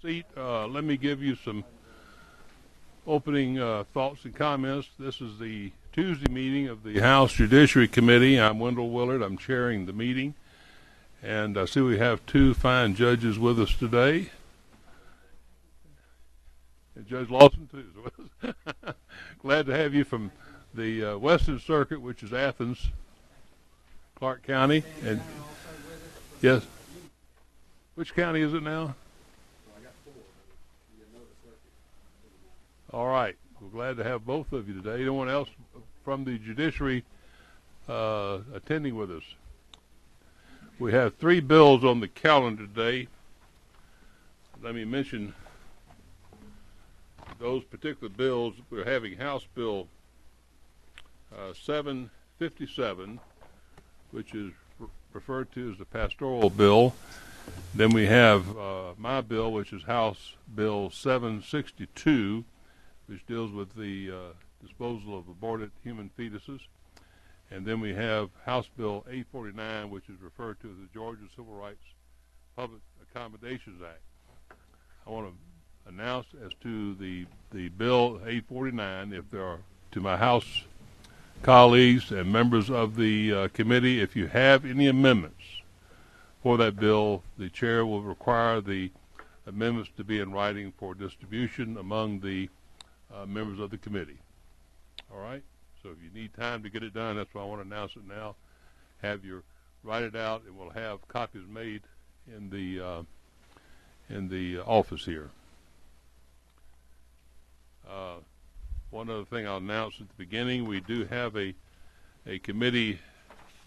seat. Let me give you some opening thoughts and comments. This is the Tuesday meeting of the House Judiciary Committee. I'm Wendell Willard. I'm chairing the meeting. And I see we have two fine judges with us today. And Judge Lawson, too. Glad to have you from the Western Circuit, which is Athens, Clark County. And yes. Which county is it now? All right. We're glad to have both of you today. Anyone else from the judiciary attending with us? We have three bills on the calendar today. Let me mention those particular bills. We're having House Bill 757, which is referred to as the pastoral bill. Then we have my bill, which is House Bill 762, which deals with the disposal of aborted human fetuses. And then we have House Bill 849, which is referred to as the Georgia Civil Rights Public Accommodations Act. I want to announce as to the Bill 849, if there are, to my House colleagues and members of the committee, if you have any amendments for that bill, the chair will require the amendments to be in writing for distribution among the members of the committee. All right? So if you need time to get it done, that's why I want to announce it now. Have you write it out, and we'll have copies made in the office here. One other thing I'll announce at the beginning: we do have a committee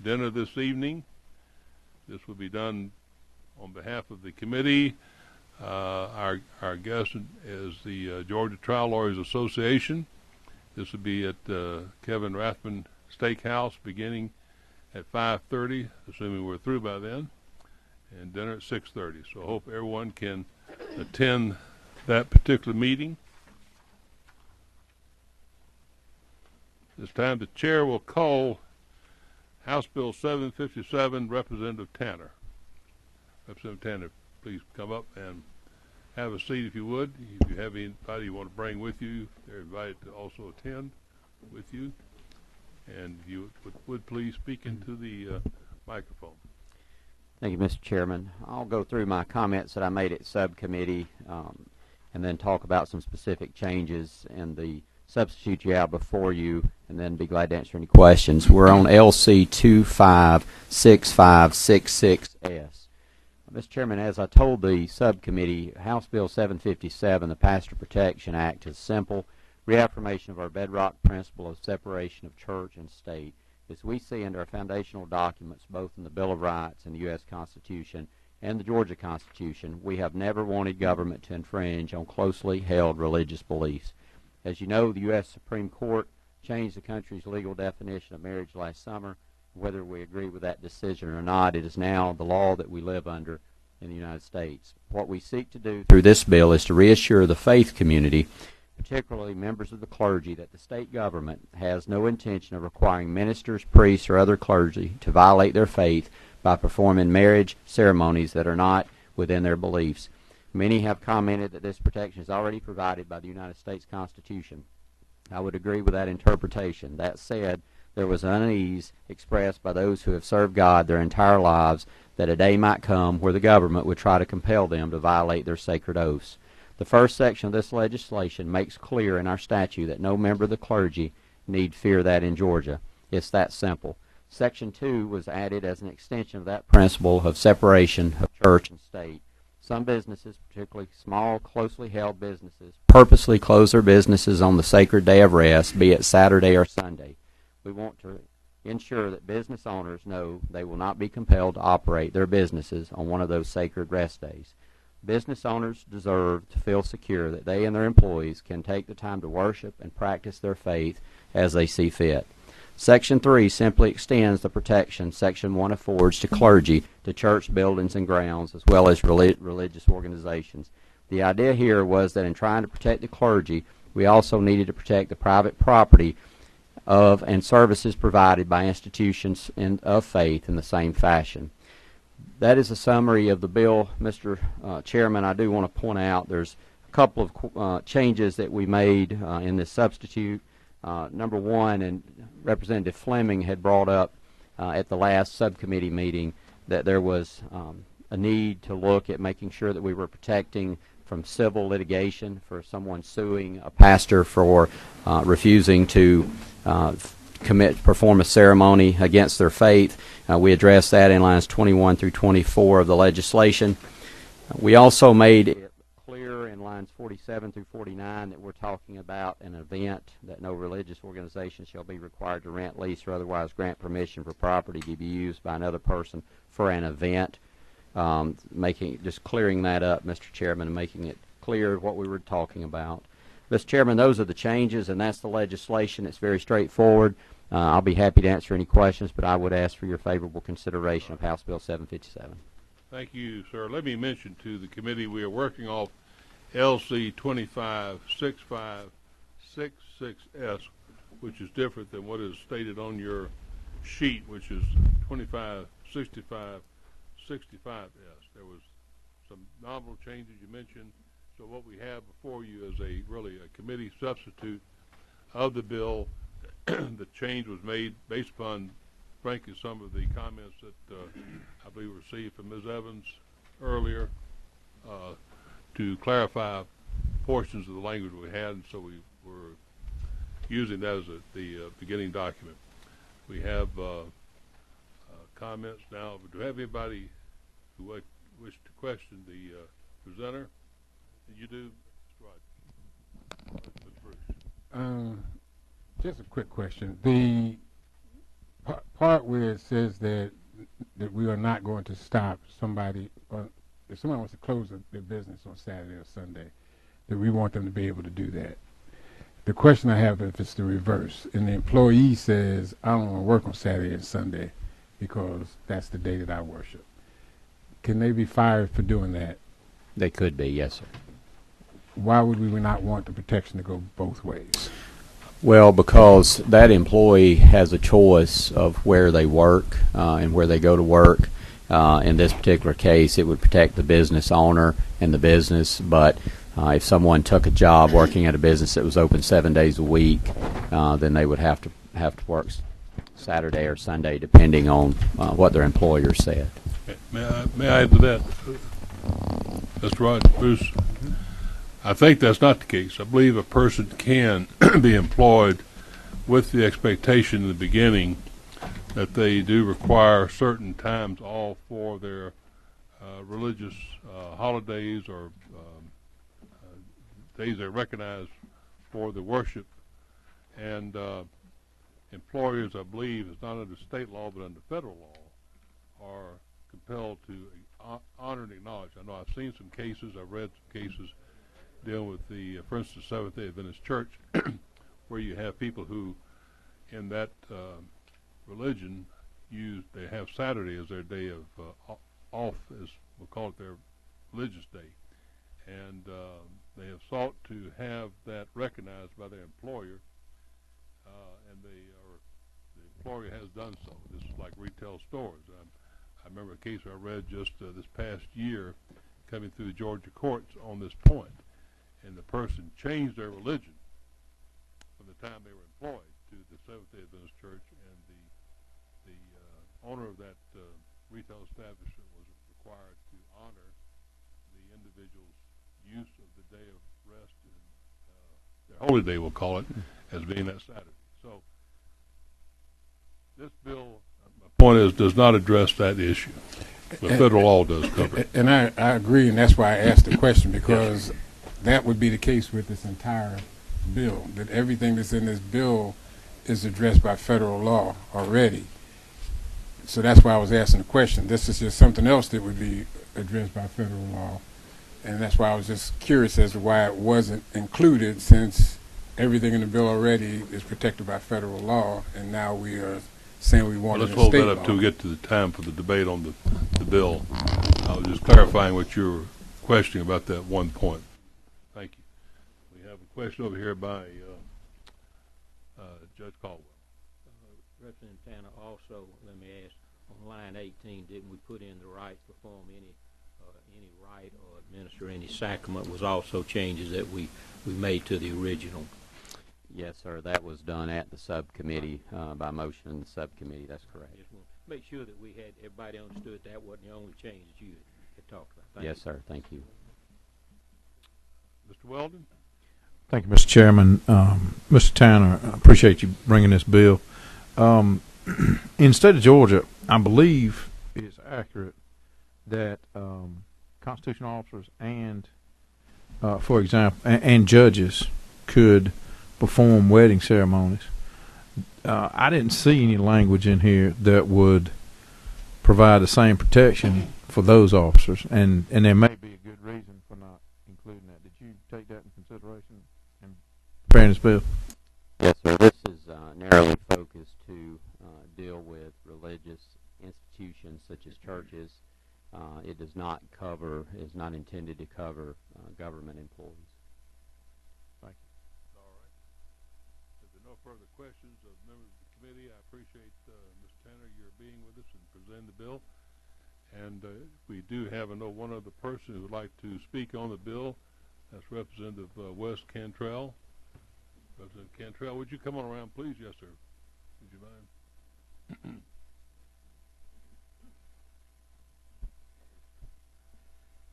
dinner this evening. This will be done on behalf of the committee. Our guest is the Georgia Trial Lawyers Association. This will be at Kevin Rathman Steakhouse beginning at 5:30, assuming we're through by then, and dinner at 6:30. So I hope everyone can attend that particular meeting. This time the chair will call House Bill 757, Representative Tanner. Representative Tanner, please come up and have a seat if you would. If you have anybody you want to bring with you, they're invited to also attend with you. And if you would please speak into the microphone. Thank you, Mr. Chairman. I'll go through my comments that I made at subcommittee and then talk about some specific changes in the substitute you have before you, and then be glad to answer any questions. We're on LC 256566S. Mr. Chairman, as I told the subcommittee, House Bill 757, the Pastor Protection Act, is simple reaffirmation of our bedrock principle of separation of church and state. As we see in our foundational documents, both in the Bill of Rights and the U.S. Constitution and the Georgia Constitution, we have never wanted government to infringe on closely held religious beliefs. As you know, the U.S. Supreme Court changed the country's legal definition of marriage last summer. Whether we agree with that decision or not, it is now the law that we live under in the United States. What we seek to do through this bill is to reassure the faith community, particularly members of the clergy, that the state government has no intention of requiring ministers, priests, or other clergy to violate their faith by performing marriage ceremonies that are not within their beliefs. Many have commented that this protection is already provided by the United States Constitution. I would agree with that interpretation. That said, there was unease expressed by those who have served God their entire lives that a day might come where the government would try to compel them to violate their sacred oaths. The first section of this legislation makes clear in our statute that no member of the clergy need fear that in Georgia. It's that simple. Section 2 was added as an extension of that principle of separation of church and state. Some businesses, particularly small, closely held businesses, purposely close their businesses on the sacred day of rest, be it Saturday or Sunday. We want to ensure that business owners know they will not be compelled to operate their businesses on one of those sacred rest days. Business owners deserve to feel secure that they and their employees can take the time to worship and practice their faith as they see fit. Section 3 simply extends the protection Section 1 affords to clergy to church buildings and grounds, as well as religious organizations. The idea here was that in trying to protect the clergy, we also needed to protect the private property of and services provided by institutions of faith in the same fashion. that is a summary of the bill, Mr. Chairman. I do want to point out there's a couple of changes that we made in this substitute. Number one, and Representative Fleming had brought up at the last subcommittee meeting that there was a need to look at making sure that we were protecting from civil litigation for someone suing a pastor for refusing to perform a ceremony against their faith. We addressed that in lines 21 through 24 of the legislation. We also made it clear in lines 47 through 49 that we're talking about an event, that no religious organization shall be required to rent, lease, or otherwise grant permission for property to be used by another person for an event. Just clearing that up, Mr. Chairman, and making it clear what we were talking about. Mr. Chairman, those are the changes, and that's the legislation. It's very straightforward. I'll be happy to answer any questions, but I would ask for your favorable consideration of House Bill 757. Thank you, sir. Let me mention to the committee we are working off LC 256566S, which is different than what is stated on your sheet, which is 256565S. There was some nominal changes you mentioned. So what we have before you is really a committee substitute of the bill. The change was made based upon, frankly, some of the comments that I believe we received from Ms. Evans earlier to clarify portions of the language we had, and so we were using that as the beginning document. We have comments now. Do we have anybody who wish to question the presenter? You do, Mr. Rogers. Just a quick question. The part where it says that we are not going to stop somebody, or if someone wants to close their business on Saturday or Sunday, that we want them to be able to do that. The question I have is if it's the reverse, and the employee says, I don't want to work on Saturday and Sunday because that's the day that I worship. Can they be fired for doing that? They could be, yes, sir. Why would we not want the protection to go both ways? Well, because that employee has a choice of where they work and where they go to work. In this particular case, it would protect the business owner and the business, but if someone took a job working at a business that was open 7 days a week, then they would have to work Saturday or Sunday, depending on what their employer said. May I add to that, Mr. Rogers? Bruce? I think that's not the case. I believe a person can be employed with the expectation in the beginning that they do require certain times off for their religious holidays or days they recognize for the worship. And employers, I believe, it's not under state law but under federal law, are compelled to honor and acknowledge. I know I've seen some cases, I've read some cases dealing with the, for instance, Seventh-day Adventist Church, where you have people who, in that religion, they have Saturday as their day of off, as we'll call it their religious day, and they have sought to have that recognized by their employer, and the employer has done so. This is like retail stores. I remember a case I read just this past year, coming through the Georgia courts on this point. And the person changed their religion from the time they were employed to the Seventh-day Adventist Church, and the owner of that retail establishment was required to honor the individual's use of the day of rest, and their holy day, we'll call it, as being that Saturday. So this bill, my point is, does not address that issue. The federal law does cover it. And I agree, and that's why I asked the question, because that would be the case with this entire bill, that everything that's in this bill is addressed by federal law already. So that's why I was asking the question. This is just something else that would be addressed by federal law. And that's why I was just curious as to why it wasn't included, since everything in the bill already is protected by federal law, and now we are saying we want it in state law. Let's hold that up till we get to the time for the debate on the bill. I was just clarifying what you were questioning about that one point. Thank you. We have a question over here by Judge Caldwell. Representative Tanner, also let me ask, on on line 18, didn't we put in the right to perform any rite or administer any sacrament was also changes that we made to the original. Yes, sir. That was done at the subcommittee by motion in the subcommittee. That's correct. Just want to make sure that everybody understood that wasn't the only change that you had talked about. Thank Yes, you. sir. Thank you. Mr. Weldon? Thank you, Mr. Chairman. Mr. Tanner, I appreciate you bringing this bill. In the state of Georgia, I believe it's accurate that constitutional officers and, for example, and judges could perform wedding ceremonies. I didn't see any language in here that would provide the same protection for those officers, and there may be a good reason for not including that. Did you take that in consideration in preparing this bill? Yes, sir. This is narrowly focused to deal with religious institutions such as churches. It does not cover, is not intended to cover government employees. Thank you. All right. If there are no further questions of members of the committee, I appreciate Mr. Tanner your being with us and presenting the bill. And we do have one other person who would like to speak on the bill. That's Representative Wes Cantrell. Representative Cantrell, would you come on around, please? Yes, sir. Would you mind?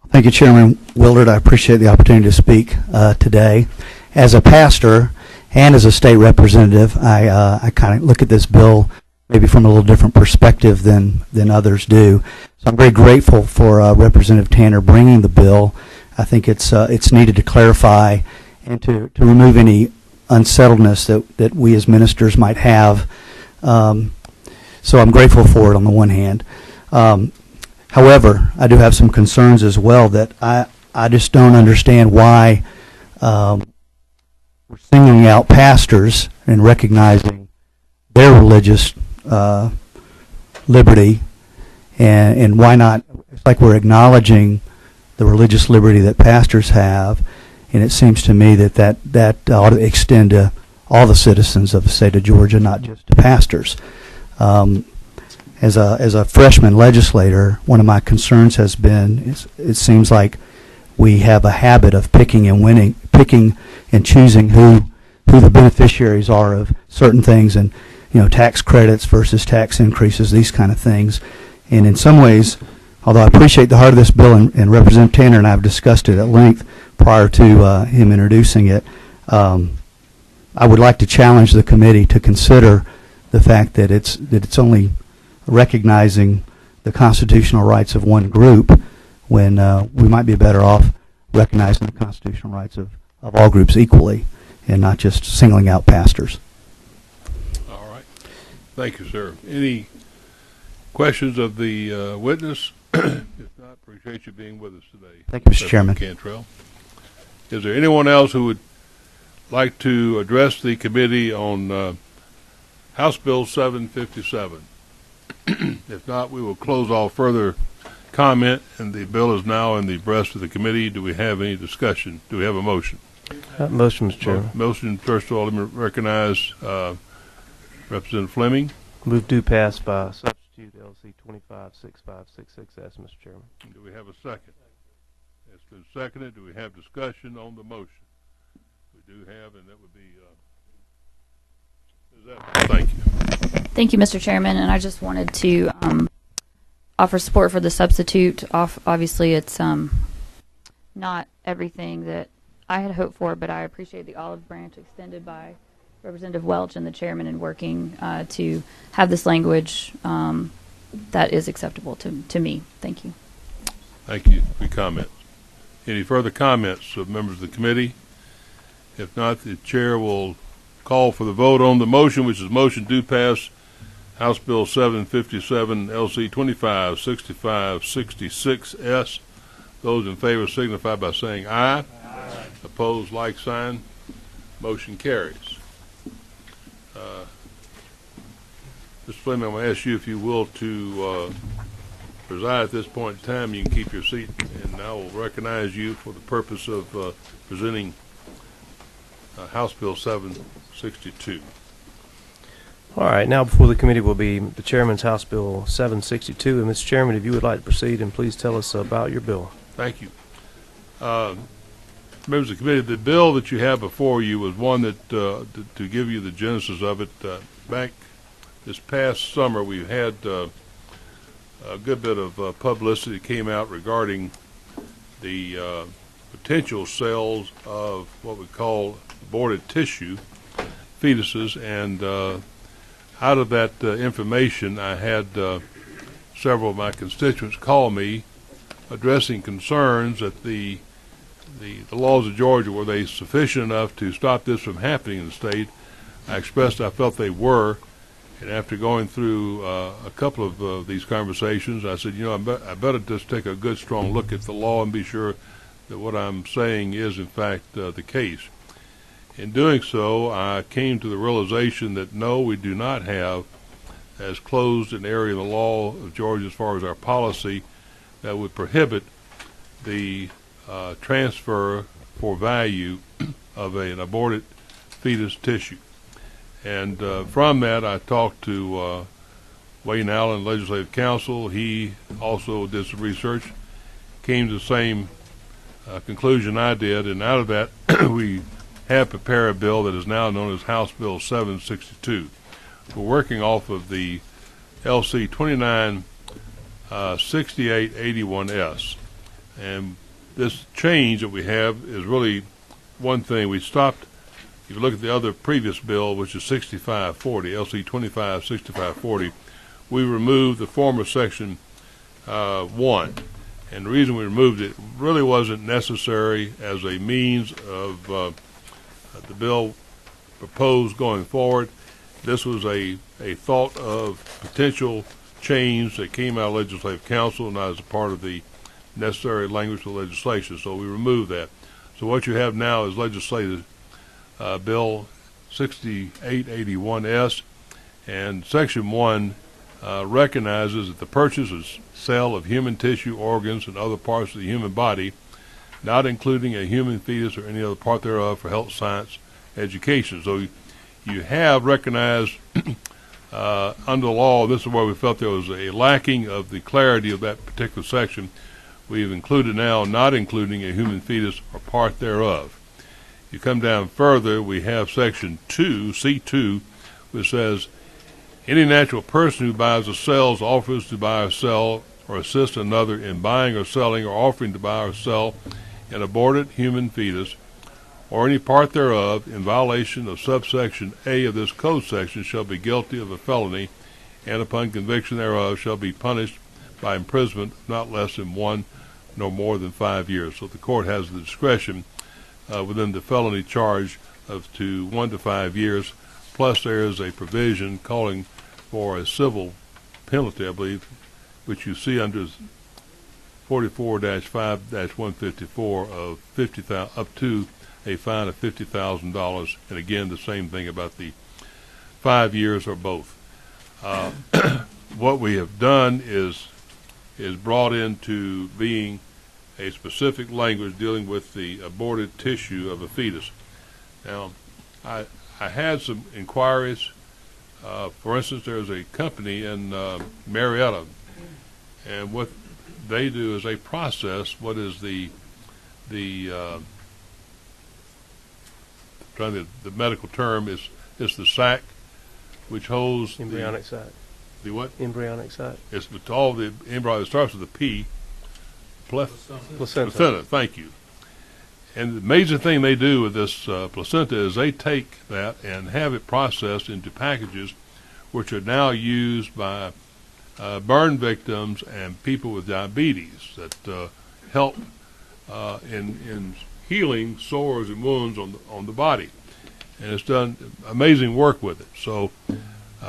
Thank you, Chairman Willard. I appreciate the opportunity to speak today. As a pastor and as a state representative, I kind of look at this bill maybe from a little different perspective than others do. So I'm very grateful for Representative Tanner bringing the bill. I think it's needed to clarify and to remove any unsettledness that we as ministers might have. So I'm grateful for it on the one hand. However, I do have some concerns as well that I just don't understand why we're singling out pastors and recognizing their religious liberty, and why not? It's like we're acknowledging the religious liberty that pastors have, and it seems to me that ought to extend to all the citizens of the state of Georgia, not just to pastors. As a freshman legislator, one of my concerns has been it seems like we have a habit of picking and choosing who the beneficiaries are of certain things, and tax credits versus tax increases, these kind of things. And in some ways, although I appreciate the heart of this bill, and Representative Tanner and I have discussed it at length prior to him introducing it, I would like to challenge the committee to consider the fact that it's only recognizing the constitutional rights of one group when we might be better off recognizing the constitutional rights of all groups equally and not just singling out pastors. All right. Thank you, sir. Any questions of the witness? If not, appreciate you being with us today. Thank you, Mr. Chairman. Cantrell. Is there anyone else who would like to address the committee on House Bill 757? If not, we will close all further comment, and the bill is now in the breast of the committee. Do we have any discussion? Do we have a motion? Motion, Mr. Chairman. Motion, first of all, let me recognize Representative Fleming. Move do pass by substitute LC 256566S, Mr. Chairman. Do we have a second? It's been seconded. Do we have discussion on the motion? We do have, and that would be thank you. Thank you, Mr. Chairman, and I just wanted to offer support for the substitute. Obviously, it's not everything that I had hoped for, but I appreciate the olive branch extended by Representative Welch and the chairman in working to have this language that is acceptable to me. Thank you. Thank you for your comments. Any further comments of members of the committee? If not, the chair will call for the vote on the motion, which is motion do pass House Bill 757 LC 256566S. Those in favor signify by saying aye. Aye. Opposed, like sign. Motion carries. Mr. Fleming, I'm going to ask you, if you will, to preside at this point in time. You can keep your seat, and I will recognize you for the purpose of presenting House Bill 762. All right, now before the committee will be the chairman's House Bill 762. And Mr. Chairman, if you would like to proceed, and please tell us about your bill. Thank you. Members of the committee, the bill that you have before you was one that, to give you the genesis of it, back this past summer we had a good bit of publicity that came out regarding the potential sales of what we call aborted tissue, fetuses, and out of that information I had several of my constituents call me addressing concerns that the laws of Georgia, were they sufficient enough to stop this from happening in the state. I expressed I felt they were, and after going through a couple of these conversations, I said, I better just take a good strong look at the law and be sure that what I'm saying is in fact the case. In doing so, I came to the realization that no, we do not have as closed an area in the law of Georgia as far as our policy that would prohibit the transfer for value of an aborted fetus tissue. And from that, I talked to Wayne Allen, Legislative Counsel. He also did some research, came to the same conclusion I did, and out of that, we have prepared a bill that is now known as House Bill 762. We're working off of the LC 296881S, and this change that we have is really one thing. We stopped, if you look at the other previous bill, which is 6540, LC 256540, we removed the former section 1. And the reason we removed it really wasn't necessary as a means of the bill proposed going forward. This was a thought of potential change that came out of Legislative Council, not as a part of the necessary language of legislation, so we removed that. So what you have now is Legislative Bill 6881S, and Section 1 recognizes that the purchase or sale of human tissue, organs, and other parts of the human body, not including a human fetus or any other part thereof, for health, science, education. So you have recognized under the law, this is where we felt there was a lacking of the clarity of that particular section. We've included now not including a human fetus or part thereof. You come down further, we have Section 2, C2, which says, any natural person who buys or sells, offers to buy or sell, or assist another in buying or selling or offering to buy or sell an aborted human fetus or any part thereof in violation of subsection A of this code section shall be guilty of a felony, and upon conviction thereof shall be punished by imprisonment not less than 1 nor more than 5 years. So the court has the discretion within the felony charge of to 1 to 5 years, plus there is a provision calling for a civil penalty, I believe, which you see under 44-5-154 of 50,000 up to a fine of $50,000, and again the same thing about the 5 years or both. What we have done is brought into being a specific language dealing with the aborted tissue of a fetus. Now, I had some inquiries. For instance, there's a company in Marietta, and what they do is they process what is the medical term is the sac which holds Embryonic sac. The what? Embryonic sac. It's all the embryo. It starts with a P. Placenta. Thank you. And the major thing they do with this placenta is they take that and have it processed into packages which are now used by burn victims and people with diabetes that help in healing sores and wounds on the body. And it's done amazing work with it. So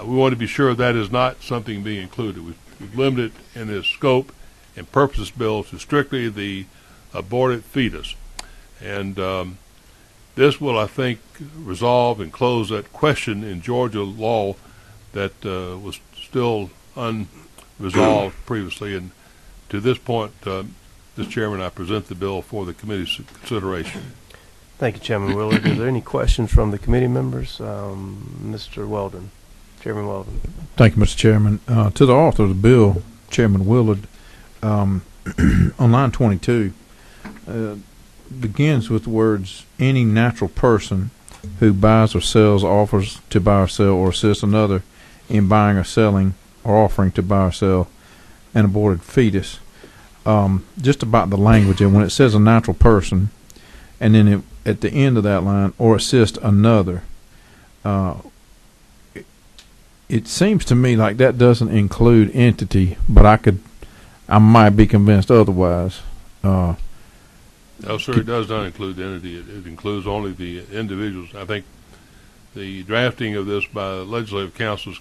we want to be sure that is not something being included. We've limited in its scope and purpose of this bill to strictly the aborted fetus. And this will, I think, resolve and close that question in Georgia law that was still unresolved previously. And to this point, Mr. Chairman, I present the bill for the committee's consideration. Thank you, Chairman Willard. Are there any questions from the committee members? Mr. Weldon. Chairman Walden. Thank you, Mr. Chairman. To the author of the bill, Chairman Willard, on line 22, begins with the words, any natural person who buys or sells, offers to buy or sell, or assists another in buying or selling, or offering to buy or sell an aborted fetus. Just about the language, and when it says a natural person, and then at the end of that line, or assist another, it seems to me like that doesn't include entity, but I might be convinced otherwise. No, sir, it does not include the entity. It includes only the individuals. I think the drafting of this by the Legislative Council's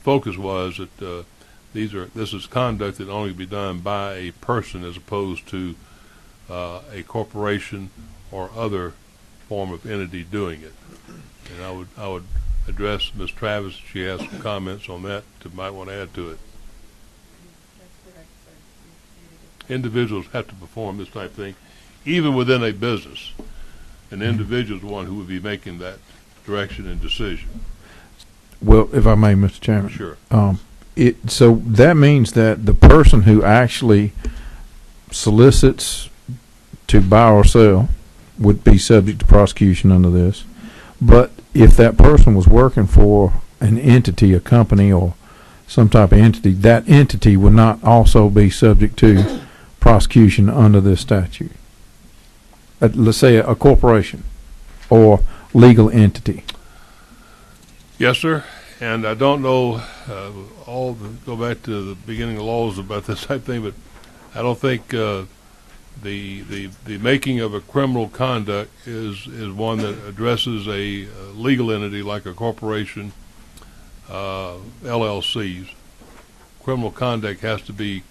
focus was that this is conduct that only be done by a person as opposed to a corporation or other form of entity doing it. And I would address Ms. Travis. She has some comments on that might want to add to it. Individuals have to perform this type of thing, even within a business. An individual is the one who would be making that direction and decision. Well, if I may, Mr. Chairman. Sure. So that means that the person who actually solicits to buy or sell would be subject to prosecution under this. But if that person was working for an entity, a company, or some type of entity, that entity would not also be subject to prosecution under this statute. Let's say a corporation or legal entity. Yes, sir. And I don't know go back to the beginning of laws about this type of thing, but I don't think the making of a criminal conduct is one that addresses a legal entity like a corporation, LLCs. Criminal conduct has to be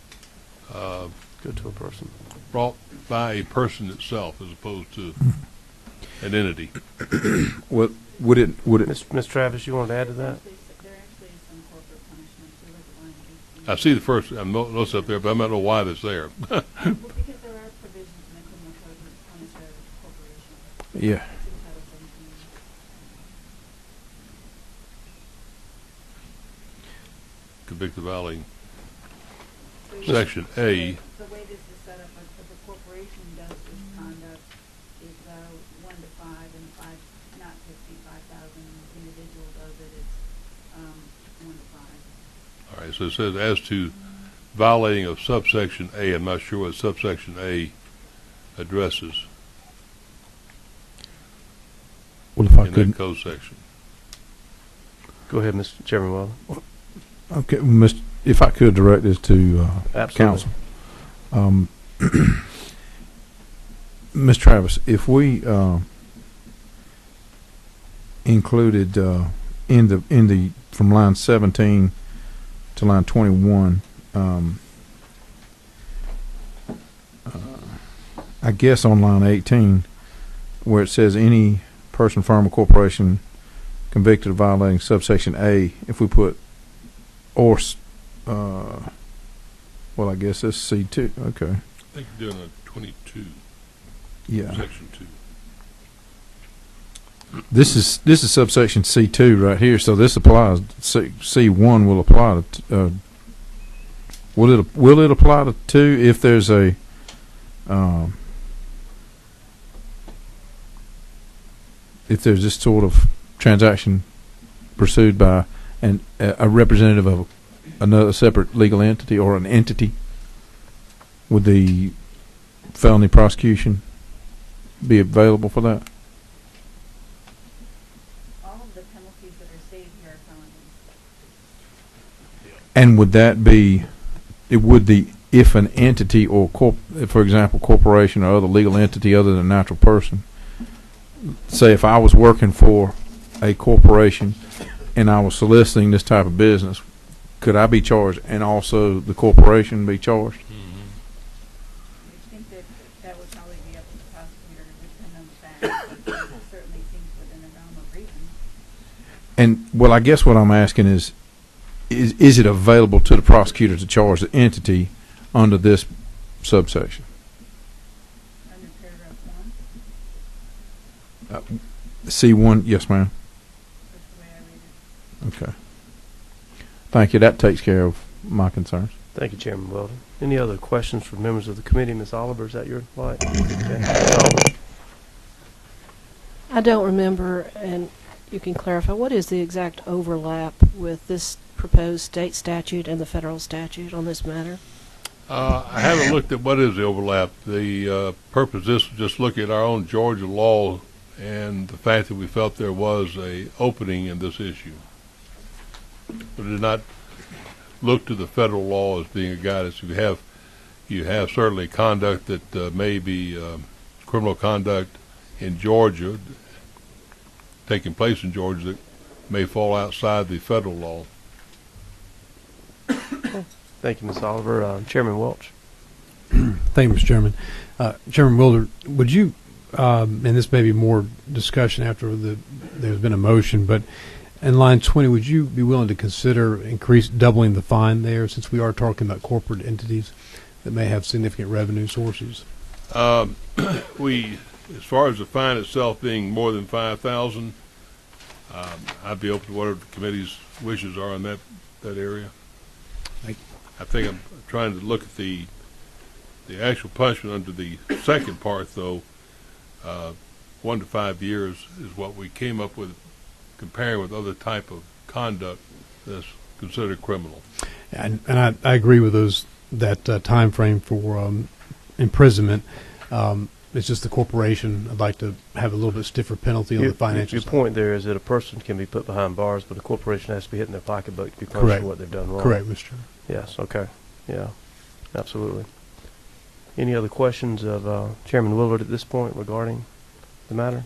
Go to a person. brought by a person itself as opposed to an entity. Well, would it? Ms. Travis, you want to add to that? There actually is some corporate punishment. If you look at line 18. I see the first, I'm notice up there, but I don't know why that's there. Well, because there are provisions in the criminal code that punish a corporation. Yeah. It's in Title 17. Convicted violating So Section A. The way this is set up, if a corporation does this conduct, it's 1 to 5, and 5 not to exceed 5,000. Individual does it, it's 1 to 5. All right, so it says as to violating of subsection A. I'm not sure what subsection A addresses Well, if I in could. that code section. Go ahead, Mr. Chairman Walden. Okay, if I could direct this to Absolutely. council. Ms. Travis, if we included in the from line 17 to line 21, I guess on line 18, where it says any person, firm, or corporation convicted of violating subsection A, if we put or well, I guess that's C2. Okay. I think you're doing a 22, Yeah. section 2. This is subsection C2 right here, so this applies. C1 will apply to. Will it apply to 2 if there's a if there's this sort of transaction pursued by a representative of another separate legal entity or an entity? Would the felony prosecution be available for that? All of the penalties that are saved here are felonies. And would that be, if an entity or, for example, corporation or other legal entity other than a natural person, say if I was working for a corporation and I was soliciting this type of business, could I be charged and also the corporation be charged? I think that would probably be up to the prosecutor to depend on the facts. It certainly seems within the realm of reason. And, well, I guess what I'm asking is it available to the prosecutor to charge the entity under this subsection? Under paragraph 1, C1, yes, ma'am. that's the way I read it. Okay. Thank you. That takes care of my concerns. Thank you, Chairman Weldon. Any other questions from members of the committee? Ms. Oliver, is that your light? Okay. Ms. Oliver. I don't remember, and you can clarify, what is the exact overlap with this proposed state statute and the federal statute on this matter? I haven't looked at what is the overlap. The purpose of this was just look at our own Georgia law and the fact that we felt there was a opening in this issue. But did not look to the federal law as being a guidance. You have certainly conduct that may be criminal conduct in Georgia, taking place in Georgia, that may fall outside the federal law. Thank you, Ms. Oliver. Chairman Welch. Thank you, Mr. Chairman. Chairman Wilder, would you, and this may be more discussion after there's been a motion, but in line 20, would you be willing to consider doubling the fine there, since we are talking about corporate entities that may have significant revenue sources? As far as the fine itself being more than $5,000, I'd be open to whatever the committee's wishes are in that area. I think I'm trying to look at the actual punishment under the second part, though. 1 to 5 years is what we came up with, comparing with other type of conduct that's considered criminal. And I agree with that time frame for imprisonment. It's just the corporation. I'd like to have a little bit stiffer penalty on the financial Your side. point there is that a person can be put behind bars, but a corporation has to be hitting their pocketbook to be punished for what they've done wrong. Correct, Mr. Chairman. Yes, okay. Yeah, absolutely. Any other questions of Chairman Willard at this point regarding the matter?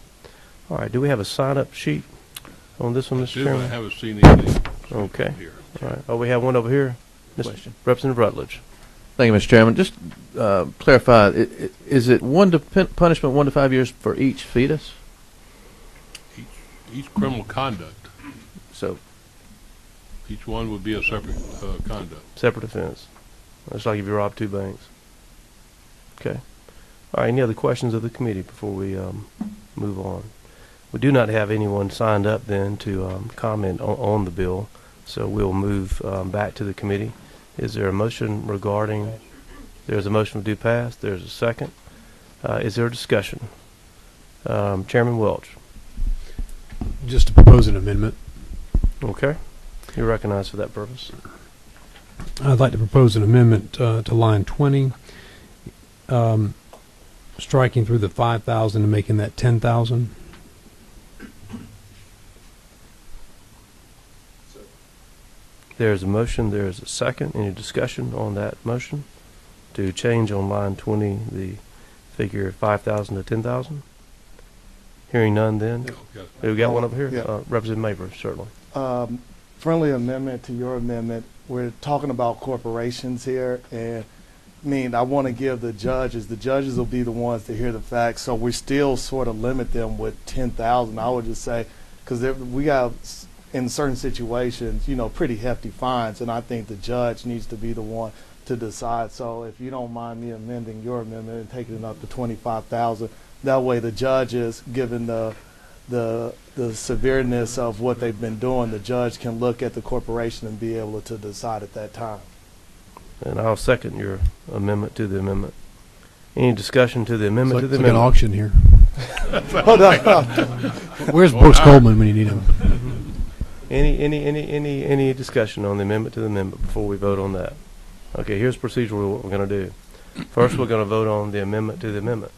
All right, do we have a sign-up sheet on this one, Mr. Chairman? I haven't seen anything Okay. here. All right. Oh, we have one over here. Question. Representative Rutledge. Thank you, Mr. Chairman. Just clarify, is it punishment 1 to 5 years for each fetus? Each criminal conduct. So Each one would be a separate conduct. Separate offense. It's like if you rob 2 banks. Okay. All right, any other questions of the committee before we move on? We do not have anyone signed up then to comment on the bill, so we'll move back to the committee. Is there a motion regarding? There's a motion to do pass. There's a second. Is there a discussion? Chairman Welch. Just to propose an amendment. Okay. You're recognized for that purpose. I'd like to propose an amendment to line 20, striking through the 5,000 and making that 10,000. There's a motion. There's a second. Any discussion on that motion to change on line 20 the figure 5,000 to 10,000? Hearing none, then we got one over here. Yeah. Representative Mabry, certainly. Friendly amendment to your amendment. We're talking about corporations here, and I want to give the judges will be the ones to hear the facts, so we still sort of limit them with 10,000. I would just say, because we got, in certain situations, pretty hefty fines, and I think the judge needs to be the one to decide. So if you don't mind me amending your amendment and taking it up to 25,000, that way the judges, given the severeness of what they've been doing, the judge can look at the corporation and be able to decide at that time. And I'll second your amendment to the amendment. Any discussion to the amendment to the It's like an amendment? auction here. Hold on. Where's Brooks Coleman when you need him? Any discussion on the amendment to the amendment before we vote on that? Okay, here's procedurally what we're going to do. First, we're going to vote on the amendment to the amendment,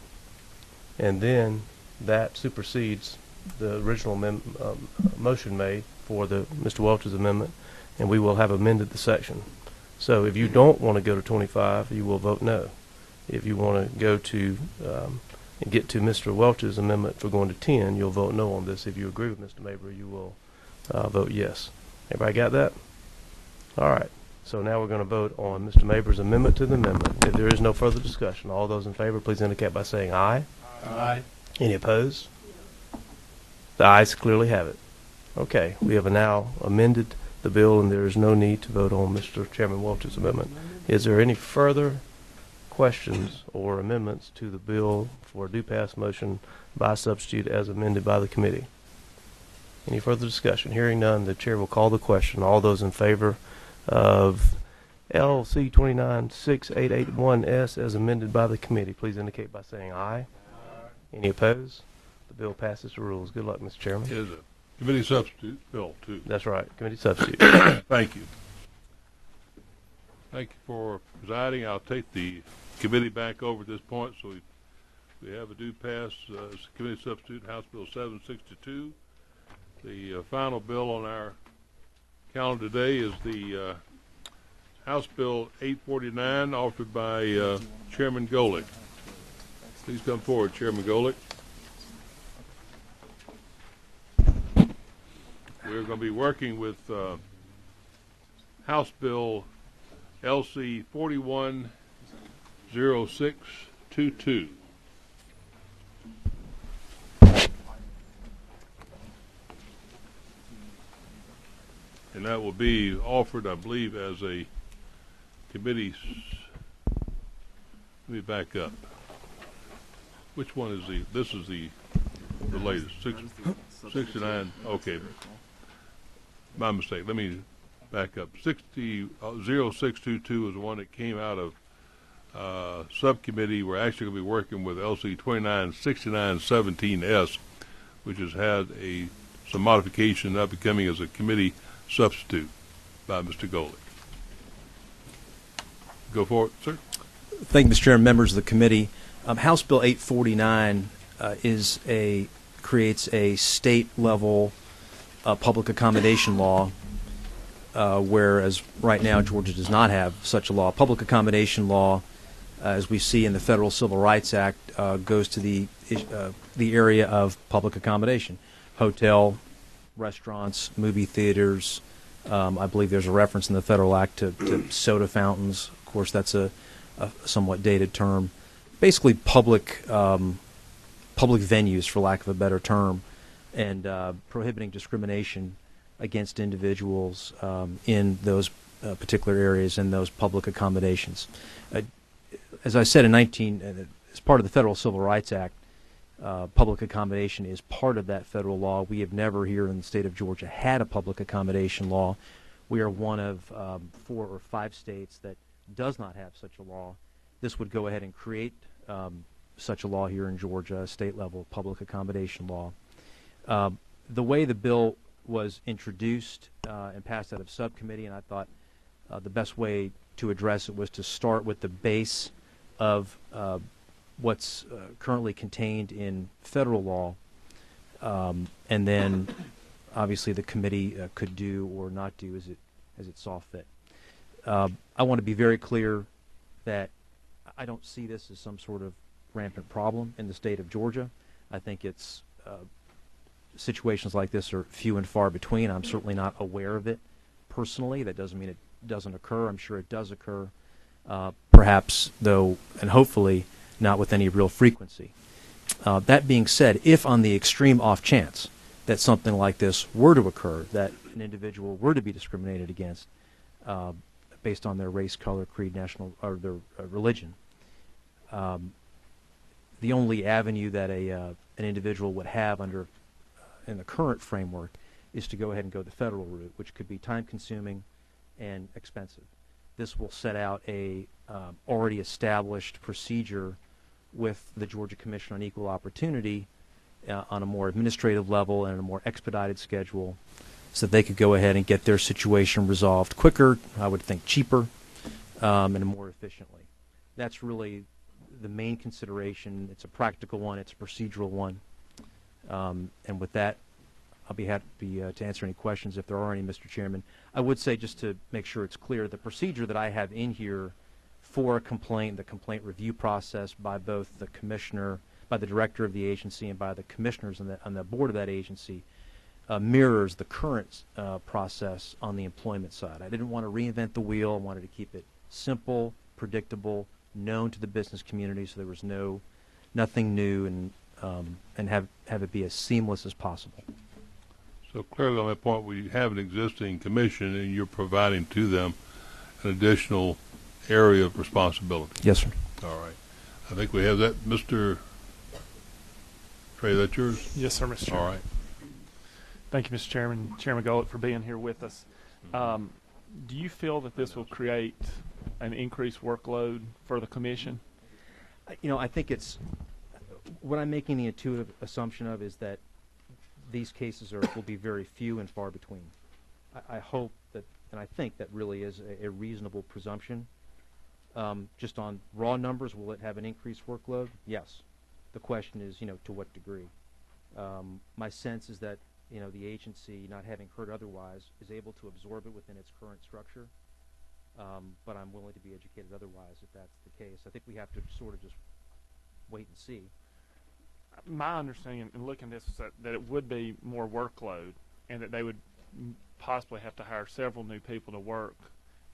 and then that supersedes the original motion made for Mr. Welch's amendment, and we will have amended the section. So if you don't want to go to 25, you will vote no. If you want to go to and get to Mr. Welch's amendment for going to 10, you'll vote no on this. If you agree with Mr. Mabry, you will vote yes. Everybody got that? All right. So now we're going to vote on Mr. Mabry's amendment to the amendment. If there is no further discussion, all those in favor, please indicate by saying aye. Aye. Any opposed? The ayes clearly have it. Okay, we have now amended the bill, and there is no need to vote on Mr. Chairman Welch's amendment. Is there any further questions or amendments to the bill for a do pass motion by substitute as amended by the committee? Any further discussion? Hearing none, the chair will call the question. All those in favor of LC 29681S as amended by the committee, please indicate by saying aye. Any opposed? The bill passes the rules. Good luck, Mr. Chairman. It is a committee substitute bill, too. That's right, committee substitute. Thank you. Thank you for presiding. I'll take the committee back over at this point. So we have a due pass. Committee substitute, House Bill 762. The final bill on our calendar today is the House Bill 849, offered by Chairman Golick. Please come forward, Chairman Golick. We're going to be working with House Bill LC 410622. And that will be offered, I believe, as a committee. Let me back up. Which one is this is the latest, 69, okay. My mistake. Let me back up. 0622 is the one that came out of subcommittee. We're actually going to be working with LC 296917S, which has had some modification, not becoming as a committee substitute by Mr. Golick. Go for it, sir. Thank you, Mr. Chairman, members of the committee. House Bill 849 creates a state-level public accommodation law, whereas right now Georgia does not have such a law. Public accommodation law, as we see in the Federal Civil Rights Act, goes to the area of public accommodation: hotel, restaurants, movie theaters. I believe there's a reference in the Federal Act to soda fountains. Of course, that's a somewhat dated term. Basically, public venues, for lack of a better term, and prohibiting discrimination against individuals in those particular areas and those public accommodations. As I said, as part of the Federal Civil Rights Act, public accommodation is part of that federal law. We have never here in the state of Georgia had a public accommodation law. We are one of 4 or 5 states that does not have such a law. This would go ahead and create such a law here in Georgia, a state-level public accommodation law. The way the bill was introduced and passed out of subcommittee, and I thought the best way to address it was to start with the base of what's currently contained in federal law, and then obviously the committee could do or not do as it saw fit. I want to be very clear that I don't see this as some sort of rampant problem in the state of Georgia. I think it's situations like this are few and far between. I'm certainly not aware of it personally. That doesn't mean it doesn't occur. I'm sure it does occur, perhaps, though, and hopefully not with any real frequency. That being said, if on the extreme off chance that something like this were to occur, that an individual were to be discriminated against based on their race, color, creed, national, or their religion, the only avenue that an individual would have in the current framework is to go ahead and go the federal route, which could be time-consuming and expensive. This will set out a already established procedure with the Georgia Commission on Equal Opportunity on a more administrative level and a more expedited schedule, so that they could go ahead and get their situation resolved quicker, I would think cheaper, and more efficiently. That's really the main consideration. It's a practical one. It's a procedural one. And with that, I'll be happy to answer any questions if there are any, Mr. Chairman. I would say, just to make sure it's clear, the procedure that I have in here for a complaint, the complaint review process by both the commissioner, by the director of the agency, and by the commissioners on the board of that agency, mirrors the current process on the employment side. I didn't want to reinvent the wheel. I wanted to keep it simple, predictable, known to the business community, so there was nothing new, and have it be as seamless as possible. So clearly on that point, we have an existing commission, and you're providing to them an additional area of responsibility. Yes, sir. All right. I think we have that. Mr. Trey, that yours? Yes, sir, Mr. Chairman. All right. Thank you, Mr. Chairman, Chairman Golick, for being here with us. Do you feel that this will create an increased workload for the commission? I think it's what I'm making the intuitive assumption of is that these cases will be very few and far between. I hope that, and I think that really is a reasonable presumption. Just on raw numbers, will it have an increased workload? Yes. The question is, to what degree? My sense is that, the agency, not having heard otherwise, is able to absorb it within its current structure. But I'm willing to be educated otherwise if that's the case. I think we have to sort of just wait and see. My understanding in looking at this is that it would be more workload and that they would possibly have to hire several new people to work.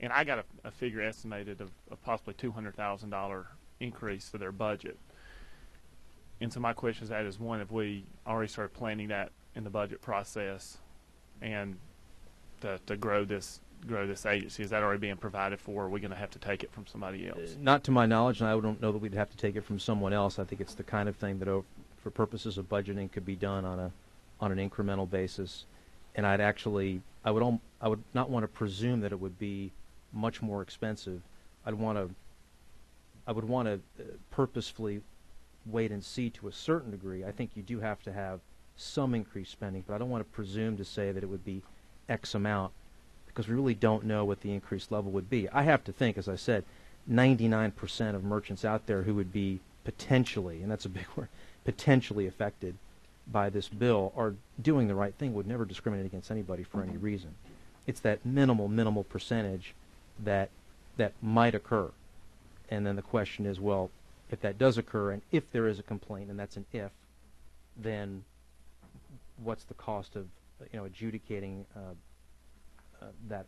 And I got a figure estimated of possibly $200,000 increase to their budget. And so my question is one, have we already started planning that in the budget process and to grow this agency? Is that already being provided for, or are we going to have to take it from somebody else? Not to my knowledge, and I don't know that we'd have to take it from someone else. I think it's the kind of thing that for purposes of budgeting could be done on an incremental basis. And I would not want to presume that it would be much more expensive. I would want to purposefully wait and see to a certain degree. I think you do have to have some increased spending, but I don't want to presume to say that it would be X amount because we really don't know what the increased level would be. I have to think, as I said, 99% of merchants out there who would be potentially, and that's a big word, potentially affected by this bill are doing the right thing, would never discriminate against anybody for any reason. It's that minimal percentage that might occur. And then the question is, well, if that does occur and if there is a complaint, and that's an if, then what's the cost of adjudicating that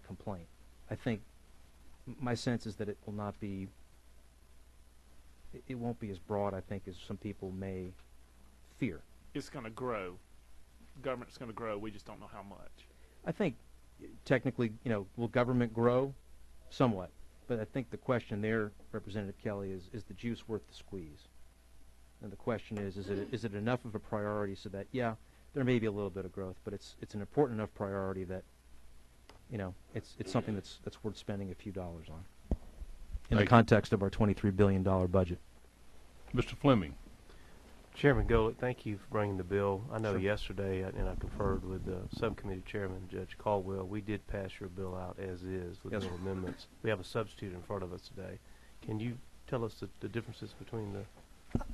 complaint? I think my sense is that it won't be as broad, I think, as some people may fear. It's going to grow. Government's going to grow. We just don't know how much. I think technically, will government grow? Somewhat. But I think the question there, Representative Kelly, is the juice worth the squeeze? And the question is it enough of a priority so that, yeah, there may be a little bit of growth, but it's an important enough priority that, it's something that's worth spending a few dollars on in the context of our $23 billion budget. Mr. Fleming. Chairman Golick, thank you for bringing the bill. I know yesterday, and I conferred with the subcommittee chairman, Judge Caldwell, we did pass your bill out as is with no amendments. We have a substitute in front of us today. Can you tell us the differences between the...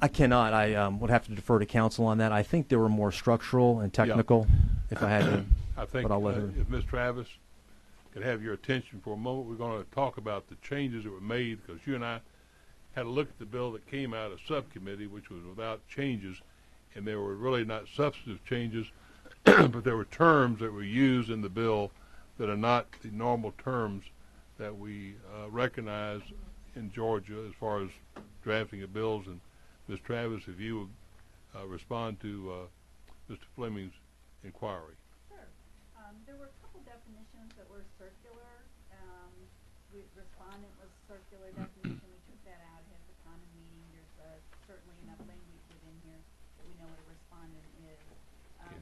I cannot. I would have to defer to counsel on that. I think there were more structural and technical, if I had to. I think but I'll let her. If Ms. Travis could have your attention for a moment, we're going to talk about the changes that were made, because you and I had a look at the bill that came out of subcommittee, which was without changes, and there were really not substantive changes, but there were terms that were used in the bill that are not the normal terms that we recognize in Georgia as far as drafting of bills. And Ms. Travis, if you would respond to Mr. Fleming's inquiry. Sure. There were a couple definitions that were circular. Respondent was circular definition. We took that out. It has a common meaning. There's certainly enough language within here that we know what a respondent is.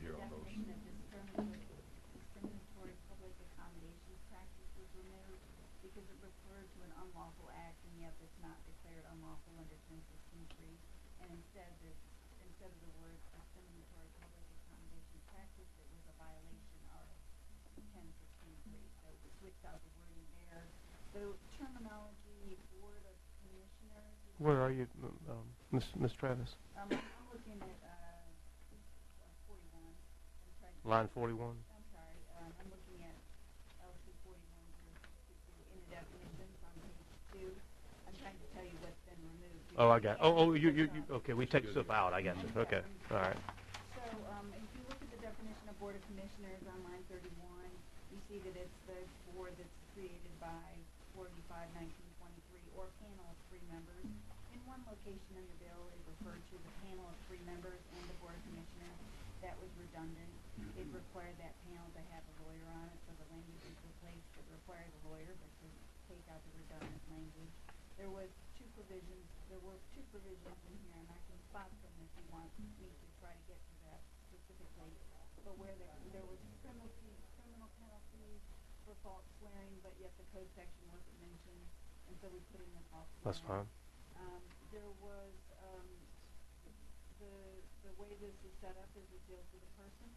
The definition of discriminatory public accommodations practice was removed because it referred to an unlawful act, and yet it's not declared unlawful under 1016(3). And instead of the word discriminatory public accommodations practice, it was a violation of 1016(3). So we switched out the wording there. The terminology, Board of Commissioners. Where are you, Ms. Travis? I'm looking at 41. Line 41? I'm sorry. I'm looking at LC 41 in the definitions on page 2. I'm trying to tell you what's been removed. Oh, I got it. You okay, we take stuff out. I got you. Okay. All right. So if you look at the definition of Board of Commissioners on line 31, you see that it's the board that's created by 45-1923 or panel of 3 members. In one location in the bill, it referred to the panel of 3 members and the Board of Commissioners. That was redundant. It required that panel to have a lawyer on it, so the language is replaced that required a lawyer, but to take out the redundant language. There were 2 provisions in here, and I can spot them if you want me to try to get to that specifically. but where there was criminal penalties for false swearing, but yet the code section wasn't mentioned, and so we put in the false swearing. That's fine. There was the way this is set up is it deals with a person.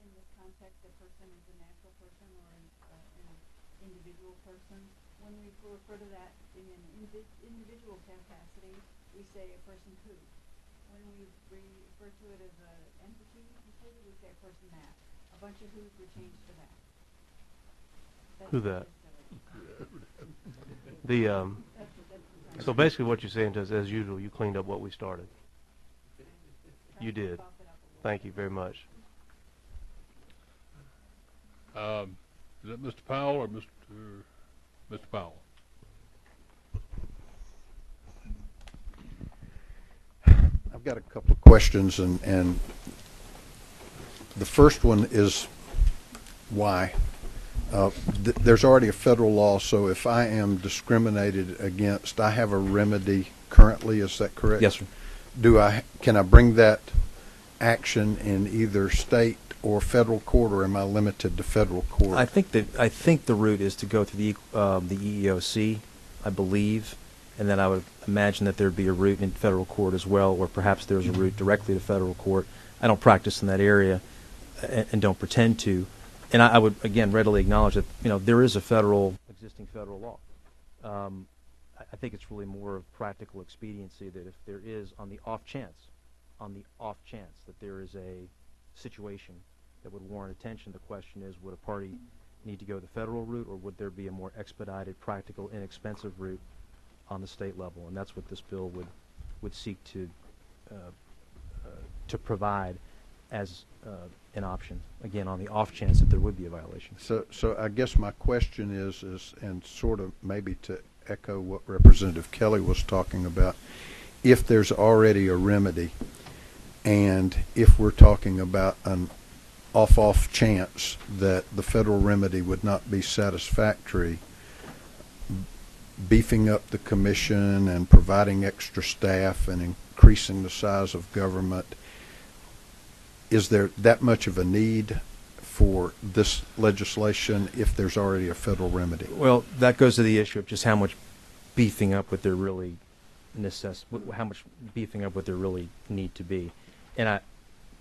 In this context, a person is a natural person or an individual person. When we refer to that in an individual capacity, we say a person who. When we refer to it as an entity completely, we say a person that. A bunch of who's were changed to that. That's Who that? So basically what you're saying to us, as usual, you cleaned up what we started. You did. Thank you very much. Is that Mr. Powell or Mr. Powell? I've got a couple of questions, and the first one is why. There's already a federal law, so if I am discriminated against, I have a remedy currently. Is that correct? Yes, sir. Can I bring that action in either state or federal court, or am I limited to federal court? I think the route is to go through the EEOC, I believe, and then I would imagine that there'd be a route in federal court as well, or perhaps there's a route directly to federal court. I don't practice in that area, and don't pretend to. And I would again readily acknowledge that there is a existing federal law. I think it's really more of practical expediency that if there is on the off chance that there is a situation that would warrant attention, the question is, would a party need to go the federal route, or would there be a more expedited, practical, inexpensive route on the state level? And that's what this bill would seek to provide as an option, again, on the off chance that there would be a violation. So I guess my question is, and sort of maybe to echo what Representative Kelly was talking about, if there's already a remedy, and if we're talking about an off chance that the federal remedy would not be satisfactory, beefing up the commission and providing extra staff and increasing the size of government, is there that much of a need for this legislation if there's already a federal remedy? Well, that goes to the issue of just how much beefing up would there really how much beefing up would there really need to be. And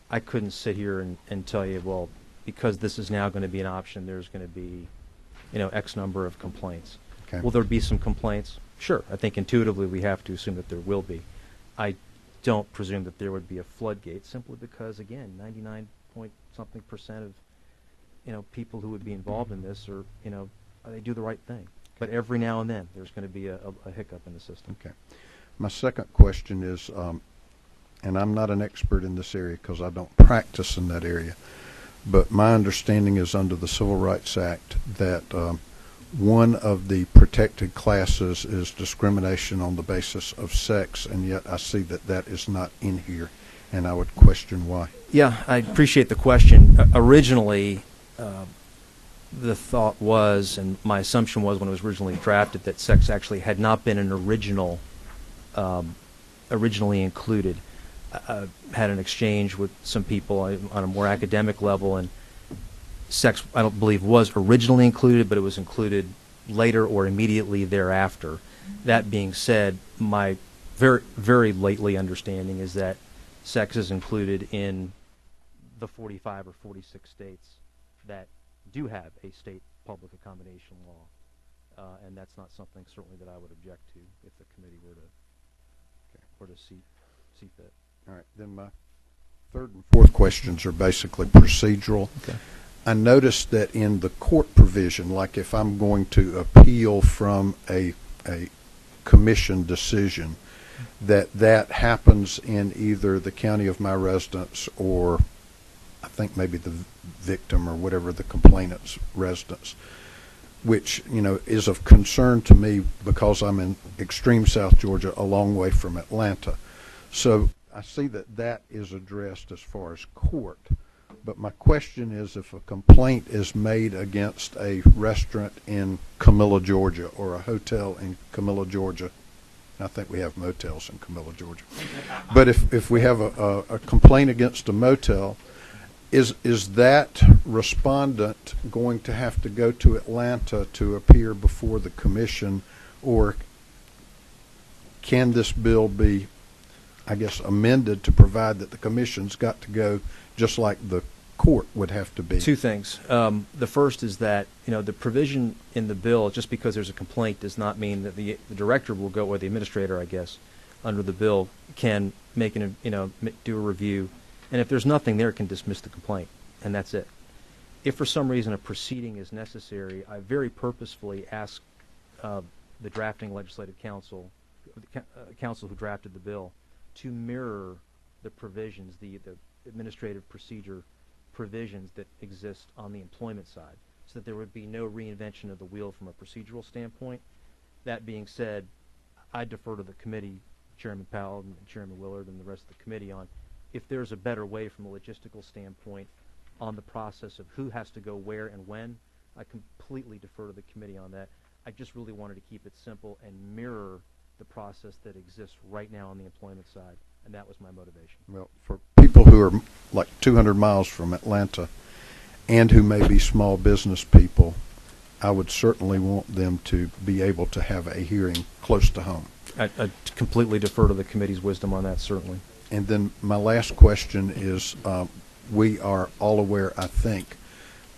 I couldn't sit here and tell you, well, because this is now going to be an option, there's going to be, X number of complaints. Okay. Will there be some complaints? Sure. I think intuitively we have to assume that there will be. I don't presume that there would be a floodgate, simply because, again, 99-point-something% of, people who would be involved in this are, they do the right thing. But every now and then there's going to be a hiccup in the system. Okay. My second question is, and I'm not an expert in this area because I don't practice in that area, but my understanding is under the Civil Rights Act that one of the protected classes is discrimination on the basis of sex, and yet I see that is not in here, and I would question why. Yeah, I appreciate the question. Originally, the thought was, and my assumption was when it was originally drafted, that sex actually had not been an originally included. I had an exchange with some people on a more academic level, and sex, I don't believe, was originally included, but it was included later or immediately thereafter. That being said, my very, very lately understanding is that sex is included in the 45 or 46 states that do have a state public accommodation law, and that's not something certainly that I would object to if the committee were to see fit. All right, then my third and fourth questions are basically procedural. Okay. I noticed that in the court provision, like if I'm going to appeal from a commission decision, that happens in either the county of my residence or I think maybe the victim or whatever the complainant's residence, which is of concern to me because I'm in extreme South Georgia, a long way from Atlanta. So I see that is addressed as far as court. But my question is, if a complaint is made against a restaurant in Camilla, Georgia, or a hotel in Camilla, Georgia, I think we have motels in Camilla, Georgia. But if we have a complaint against a motel, Is that respondent going to have to go to Atlanta to appear before the commission, or can this bill be, I guess, amended to provide that the commission's got to go just like the court would have to be? Two things. The first is that, the provision in the bill, just because there's a complaint, does not mean that the director will go, or the administrator, I guess, under the bill, can make do a review, and if there's nothing there, can dismiss the complaint, and that's it. If for some reason a proceeding is necessary, I very purposefully asked the drafting legislative council, council who drafted the bill, to mirror the provisions, the administrative procedure provisions that exist on the employment side, so that there would be no reinvention of the wheel from a procedural standpoint. That being said, I defer to the committee, Chairman Powell and Chairman Willard and the rest of the committee, on if there's a better way from a logistical standpoint on the process of who has to go where and when. I completely defer to the committee on that. I just really wanted to keep it simple and mirror the process that exists right now on the employment side, and that was my motivation. Well, for people who are like 200 miles from Atlanta and who may be small business people, I would certainly want them to be able to have a hearing close to home. I completely defer to the committee's wisdom on that, certainly. And then my last question is, we are all aware, I think,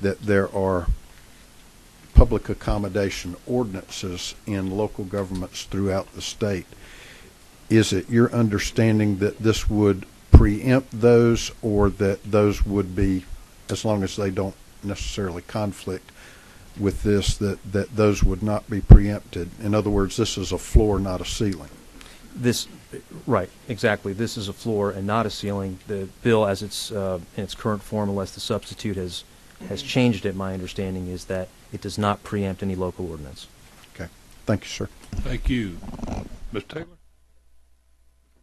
that there are public accommodation ordinances in local governments throughout the state. Is it your understanding that this would preempt those, or that those would be, as long as they don't necessarily conflict with this, that those would not be preempted? In other words, this is a floor, not a ceiling. Right, exactly. This is a floor and not a ceiling. The bill, as it's in its current form, unless the substitute has changed it, my understanding is that it does not preempt any local ordinance. Okay. Thank you, sir. Thank you. Ms. Taylor?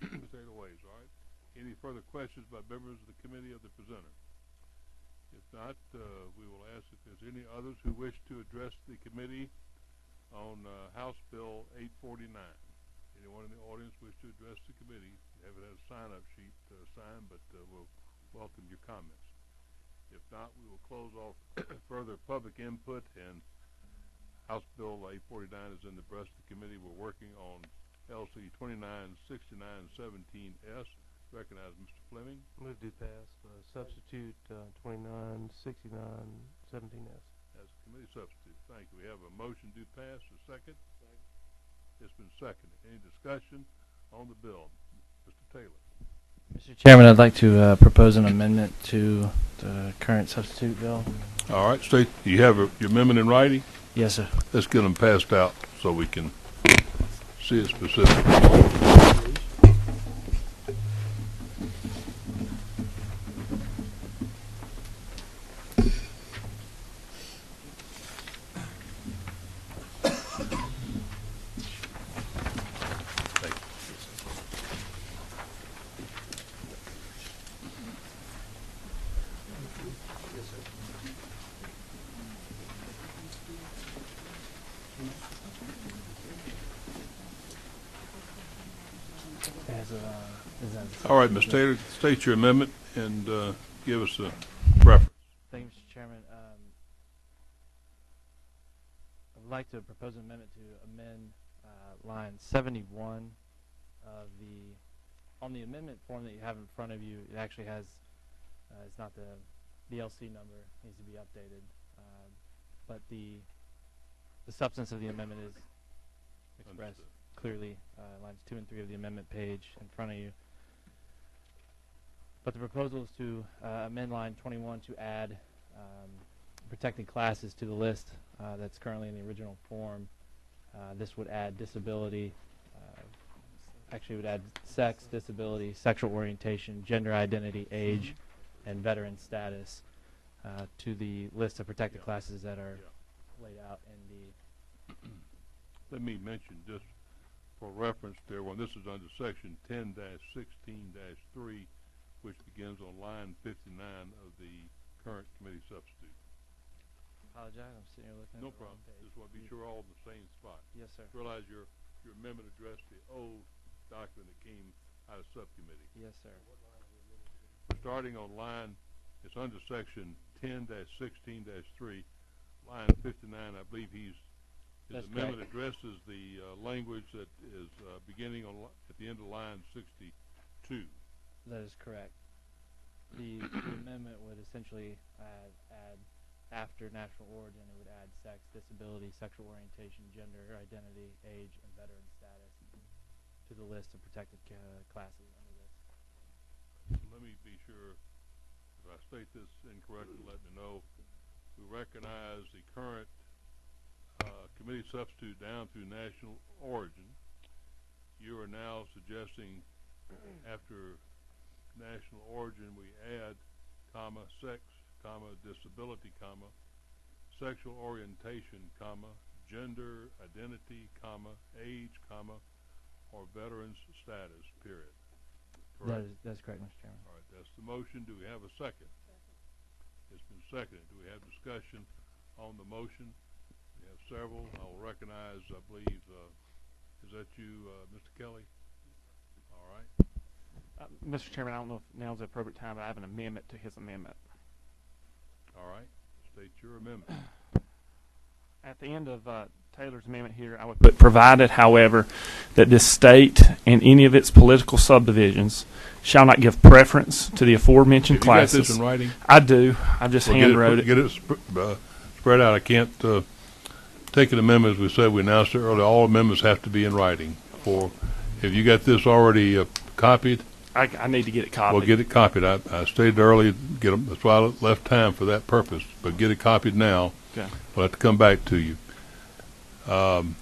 Ms. Taylor Ways, all right. Any further questions by members of the committee of the presenter? If not, we will ask if there's any others who wish to address the committee on House Bill 849. Anyone in the audience wish to address the committee? We haven't had a sign-up sheet signed, but we'll welcome your comments. If not, we will close off further public input, and House Bill 849 is in the breast of the committee. We're working on LC 296917S. Recognize Mr. Fleming. Move to pass. Substitute 296917S. As a committee substitute. Thank you. We have a motion to pass. A second? Second. It's been seconded. Any discussion on the bill? Mr. Taylor. Mr. Chairman, I'd like to propose an amendment to the current substitute bill. All right, State, you have your amendment in writing? Yes, sir. Let's get them passed out so we can see it specifically. All right, Ms. Taylor, state your amendment and give us a reference. Thank you, Mr. Chairman. I would like to propose an amendment to amend line 71 of on the amendment form that you have in front of you. It actually has, it's not the LC number, it needs to be updated. But the substance of the amendment is expressed clearly, lines 2 and 3 of the amendment page in front of you. But the proposal is to amend line 21 to add protected classes to the list that's currently in the original form. This would add disability, actually would add sex, disability, sexual orientation, gender identity, age, and veteran status to the list of protected classes that are laid out in the... Let me mention just for reference there, when this is under section 10-16-3, which begins on line 59 of the current committee substitute. Apologize, I'm sitting here looking at no problem. Just want to be sure all in the same spot. Yes, sir. Realize your amendment addressed the old document that came out of subcommittee. Yes, sir. Starting on line It's under section 10-16-3, line 59. I believe his That's amendment correct. addresses the language that is beginning on at the end of line 62. That is correct. The amendment would essentially add after national origin, it would add sex, disability, sexual orientation, gender, identity, age, and veteran status to the list of protected classes under this. Let me be sure if I state this incorrectly, let me know. We recognize the current committee substitute down through national origin. You are now suggesting after national origin we add comma sex comma disability comma sexual orientation comma gender identity comma age comma or veterans status period. Correct? That's correct, Mr. Chairman. All right, that's the motion. Do we have a second? It's been seconded. Do we have discussion on the motion? We have several. I will recognize, I believe, is that you, Mr. Kelly? All right. Mr. Chairman, I don't know if now's the appropriate time, but I have an amendment to his amendment. All right. State your amendment. At the end of Taylor's amendment here, I would put, provided, however, that this state and any of its political subdivisions shall not give preference to the aforementioned Have you got classes. this in writing? I do. I just hand wrote it. Get it spread out. I can't take an amendment, as we said, we announced it earlier. All amendments have to be in writing. Have you got this already copied? I need to get it copied. Well, get it copied. I stated earlier, get them. That's why I left time for that purpose. But get it copied now. Okay. We'll have to come back to you. I'm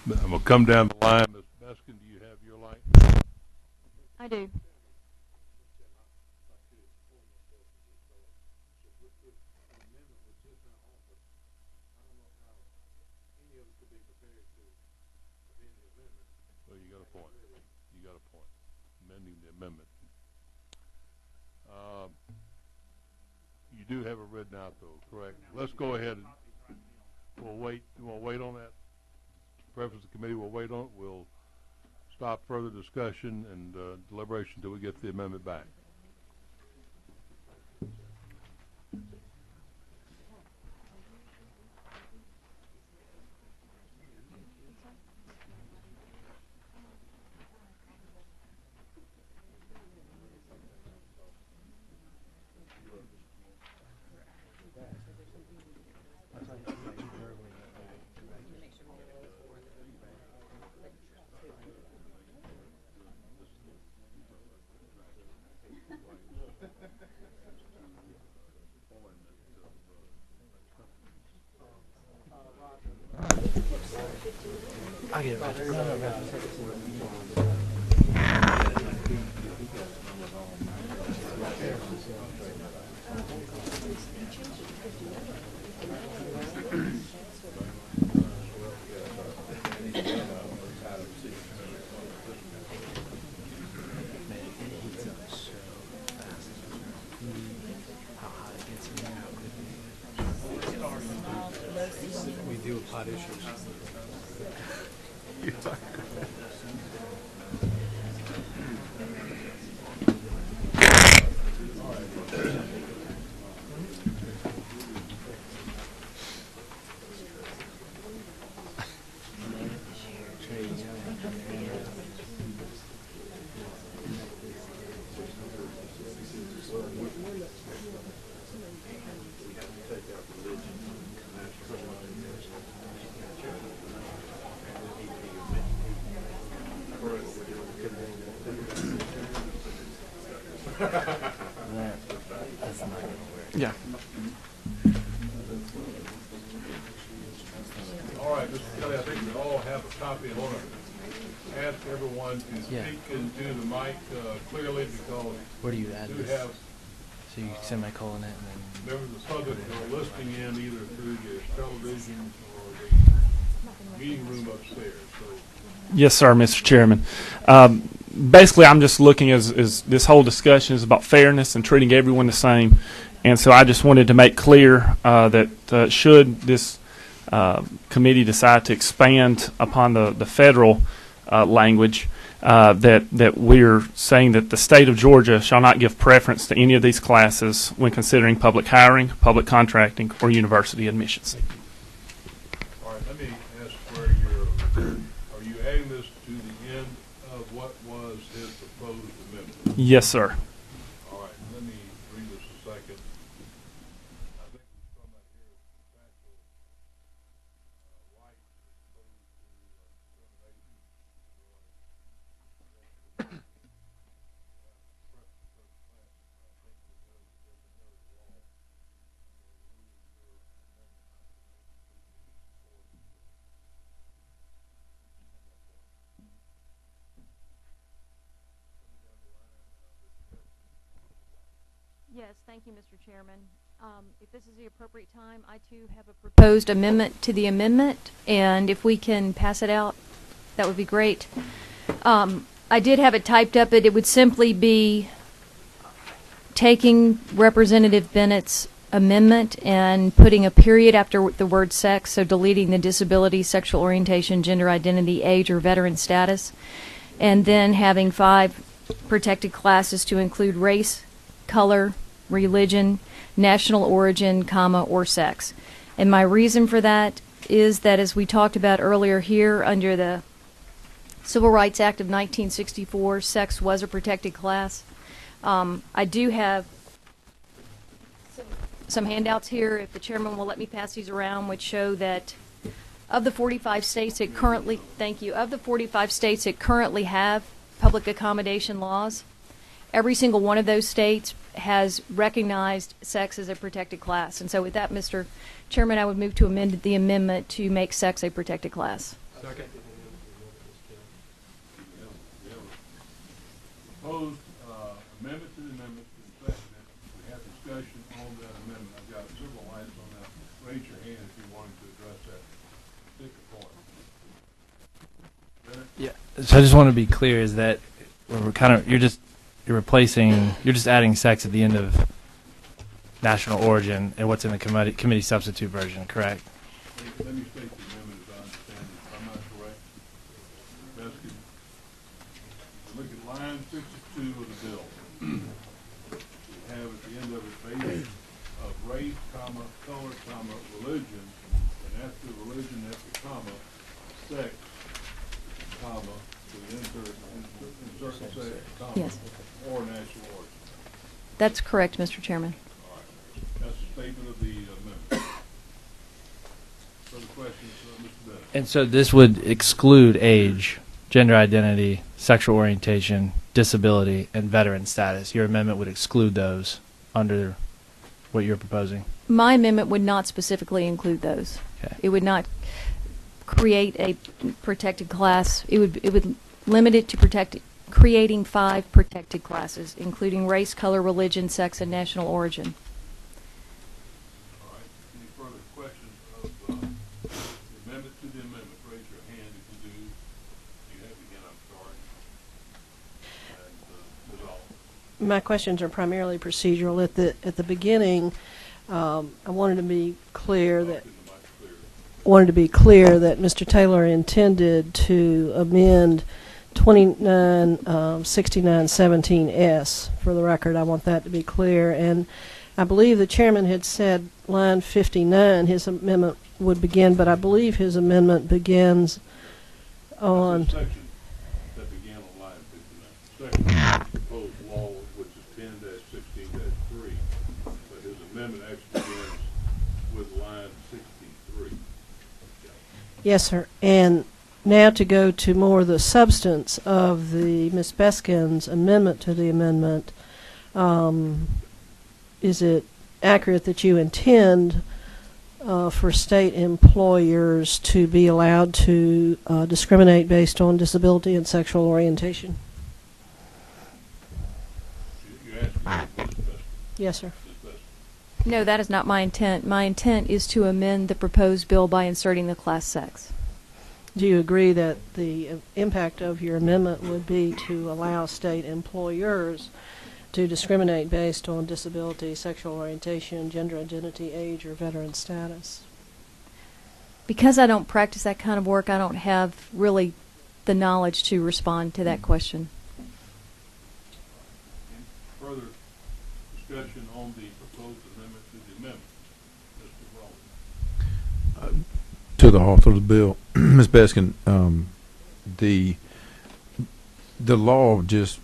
going to come down the line. Ms. Beskin, do you have your line? I do. Well, you got a point. You got a point. Amending the amendment. You do have it written out, though, correct? Let's go ahead and we'll wait. We'll wait on that. Preference of the committee. We'll wait on it. We'll stop further discussion and deliberation until we get the amendment back. I get it. We deal with hot issues. Yeah. All right, Mr. Kelly, I think we all have a copy. I want to ask everyone to speak into the mic clearly because Where do you add we do this? have So you semicolon it and then. members of the public who are listening in either through your television or the meeting room upstairs. So Yes, sir, Mr. Chairman. Basically, I'm just looking as this whole discussion is about fairness and treating everyone the same. And so I just wanted to make clear that should this committee decide to expand upon the federal language, that we're saying that the state of Georgia shall not give preference to any of these classes when considering public hiring, public contracting, or university admissions. All right, let me ask where are you adding this to the end of what was his proposed amendment? Yes, sir. All right, let me read this a second. I think we're talking about here contractual rights as opposed to discrimination. Yes, thank you, Mr. Chairman. If this is the appropriate time, I too have a proposed amendment to the amendment, and if we can pass it out, that would be great. I did have it typed up, but it would simply be taking Representative Bennett's amendment and putting a period after the word sex, so deleting the disability, sexual orientation, gender identity, age, or veteran status, and then having 5 protected classes to include race, color, religion, national origin, comma, or sex. And my reason for that is that, as we talked about earlier here, under the Civil Rights Act of 1964, sex was a protected class. I do have some handouts here, if the chairman will let me pass these around, which show that of the 45 states that currently, thank you, of the 45 states that currently have public accommodation laws, every single one of those states has recognized sex as a protected class. And so with that, Mr. Chairman, I would move to amend the amendment to make sex a protected class. Second. Proposed amendment to the amendment and seconded. We have discussion on that amendment. I've got several lights on that. Raise your hand if you wanted to address that particular point. Yeah. So I just want to be clear: is that we're kind of you're just adding sex at the end of national origin and what's in the committee substitute version, correct? Let me state the amendment as I understand it. If I'm not correct, Baskin, look at line 62 of the bill. We have at the end of it base of race, comma, color, comma, religion, and after religion, after comma, sex, comma, to insert sex, comma, Yes. or national origin. That's correct, Mr. Chairman. All right. That's the statement of the amendment. Further questions, Mr. Bennett? And so this would exclude age, gender identity, sexual orientation, disability, and veteran status. Your amendment would exclude those under what you're proposing. My amendment would not specifically include those. Okay. It would not create a protected class. It would limit it to creating 5 protected classes, including race, color, religion, sex, and national origin. All right. Any further questions of the amendment to the amendment? Raise your hand if you do. You have again, I'm sorry. And Ms. Oliver. My questions are primarily procedural. At the beginning, I wanted to be clear that Mr. Taylor intended to amend 296917S. For the record, I want that to be clear. And I believe the chairman had said line 59, his amendment would begin, but I believe his amendment begins on. Section that began on line 59. Second proposed law, which is 10-16-3, but his amendment actually begins with line 63. Yes, sir. And now to go to more the substance of the Ms. Beskin's amendment to the amendment, is it accurate that you intend for state employers to be allowed to discriminate based on disability and sexual orientation? You asked me, Ms. Beskin. Yes, sir. Ms. Beskin. No, that is not my intent. My intent is to amend the proposed bill by inserting the class sex. Do you agree that the impact of your amendment would be to allow state employers to discriminate based on disability, sexual orientation, gender identity, age, or veteran status? Because I don't practice that kind of work, I don't have really the knowledge to respond to that question. Further discussion on the proposed amendment to the amendment. Mr. Rowland. To the author of the bill, Ms. Beskin, the law just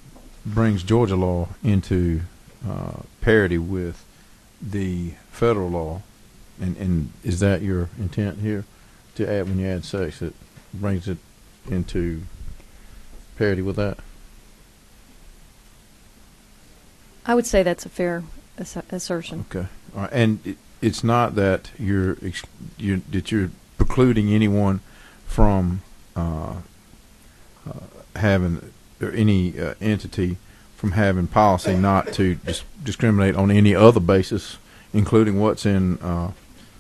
brings Georgia law into parity with the federal law, and is that your intent here, to add, when you add sex, it brings it into parity with that? I would say that's a fair assertion. Okay, all right. And it's not that you're precluding anyone from having, or any entity from having policy not to discriminate on any other basis, including what's in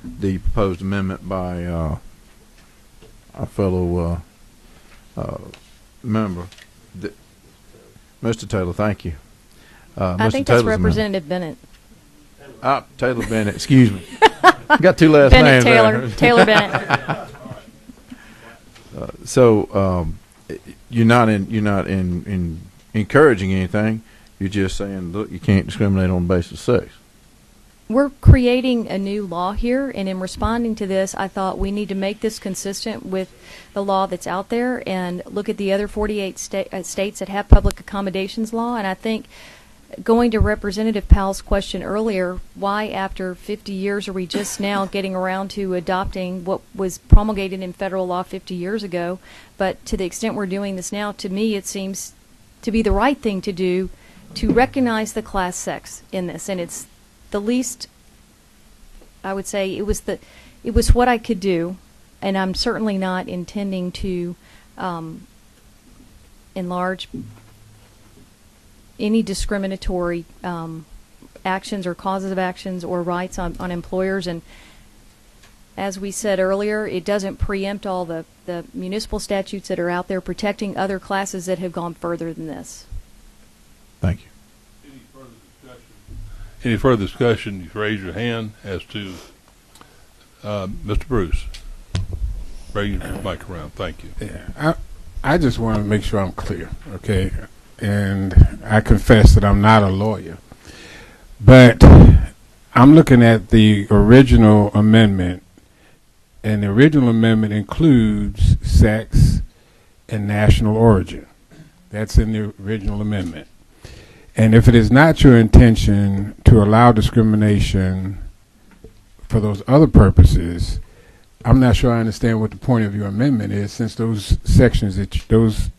the proposed amendment by our fellow member. Mr. Taylor, thank you. I think that's Representative Bennett. Taylor Bennett, excuse me. Got two last Bennett names Taylor. there. Taylor Bennett. So you're not in encouraging anything. You're just saying, look, you can't discriminate on the basis of sex. We're creating a new law here, and in responding to this, I thought we need to make this consistent with the law that's out there and look at the other 48 states that have public accommodations law. And I think, going to Representative Powell's question earlier, why after 50 years are we just now getting around to adopting what was promulgated in federal law 50 years ago? But to the extent we're doing this now, to me it seems to be the right thing to do, to recognize the class sex in this. And it's the least, I would say, it was what I could do, and I'm certainly not intending to enlarge any discriminatory actions or causes of actions or rights on employers. And as we said earlier, it doesn't preempt all the municipal statutes that are out there protecting other classes that have gone further than this. Thank you. Any further discussion? You raise your hand as to Mr. Bruce. Bring your mic around. Thank you. Yeah, I just want to make sure I'm clear, okay? And I confess that I'm not a lawyer, but I'm looking at the original amendment, and the original amendment includes sex and national origin. That's in the original amendment. And if it is not your intention to allow discrimination for those other purposes, I'm not sure I understand what the point of your amendment is, since those sections those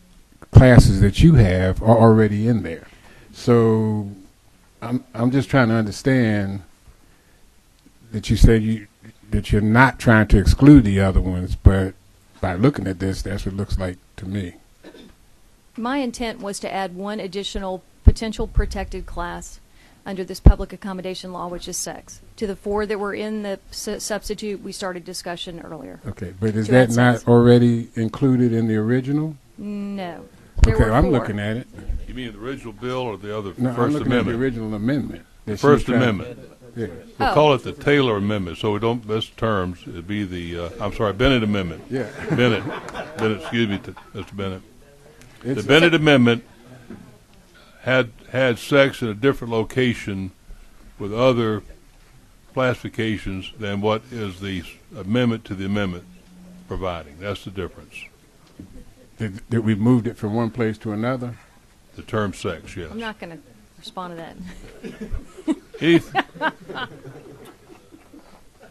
classes that you have are already in there. So I'm just trying to understand that you said that you're not trying to exclude the other ones, but by looking at this, that's what it looks like to me. My intent was to add one additional potential protected class under this public accommodation law, which is sex, to the 4 that were in the substitute we started discussion earlier. Okay, but is that not already included in the original? No. Okay, I'm looking at it. You mean the original bill or the other No, First I'm looking Amendment? at the original amendment. The First Amendment. Yeah. We'll call it the Taylor Amendment, so we don't miss terms. It'd be the, Bennett Amendment. Yeah. Bennett, excuse me, Mr. Bennett. The Bennett Amendment had sex in a different location with other classifications than what is the amendment to the amendment providing. That's the difference. That we moved it from one place to another? The term sex, yes. I'm not going to respond to that. Heath,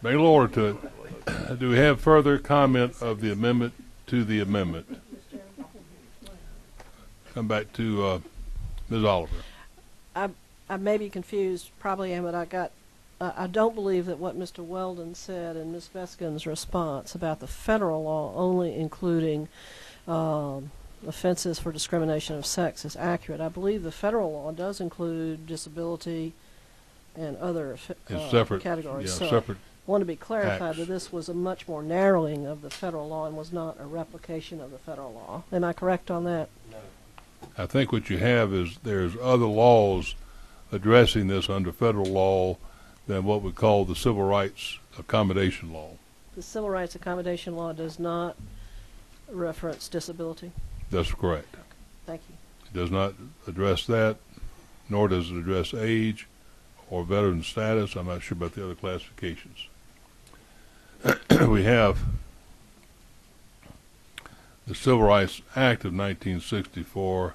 bring a little order to it. Do we have further comment of the amendment to the amendment? Come back to Ms. Oliver. I may be confused, probably am, but I don't believe that what Mr. Weldon said in Ms. Beskin's response about the federal law only including offenses for discrimination of sex is accurate. I believe the federal law does include disability and other categories. Yeah, so separate. I want to be clarified acts. that this was a much more narrowing of the federal law and was not a replication of the federal law. Am I correct on that? No. I think what you have is there's other laws addressing this under federal law than what we call the Civil Rights Accommodation Law. The Civil Rights Accommodation Law does not reference disability? That's correct. Thank you. It does not address that, nor does it address age or veteran status. I'm not sure about the other classifications. We have the Civil Rights Act of 1964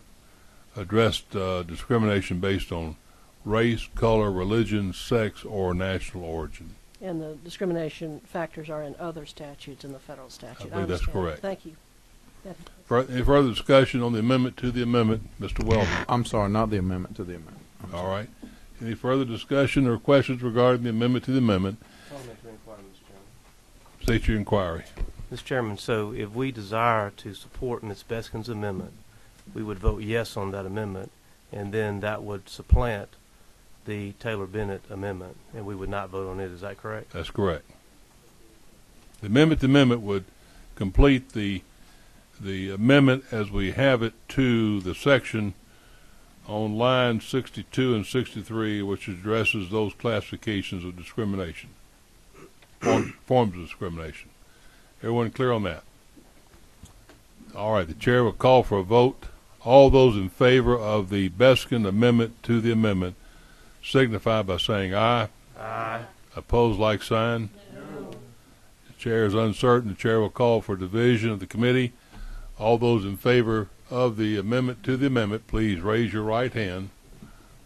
addressed discrimination based on race, color, religion, sex, or national origin. And the discrimination factors are in other statutes in the federal statute. I believe that's understand. correct. Thank you. Any further discussion on the amendment to the amendment? Mr. Weldon. I'm sorry, not the amendment to the amendment. All right. Any further discussion or questions regarding the amendment to the amendment? Parliamentary inquiry, Mr. Chairman. State your inquiry. Mr. Chairman, so if we desire to support Ms. Beskin's amendment, we would vote yes on that amendment, and then that would supplant the Taylor-Bennett amendment, and we would not vote on it. Is that correct? That's correct. The amendment to amendment would complete the amendment as we have it to the section on line 62 and 63, which addresses those classifications of discrimination, forms of discrimination. Everyone clear on that? All right, the chair will call for a vote. All those in favor of the Beskin amendment to the amendment signify by saying aye. Aye. Opposed, like sign. No. The chair is uncertain. The chair will call for division of the committee. All those in favor of the amendment to the amendment, please raise your right hand.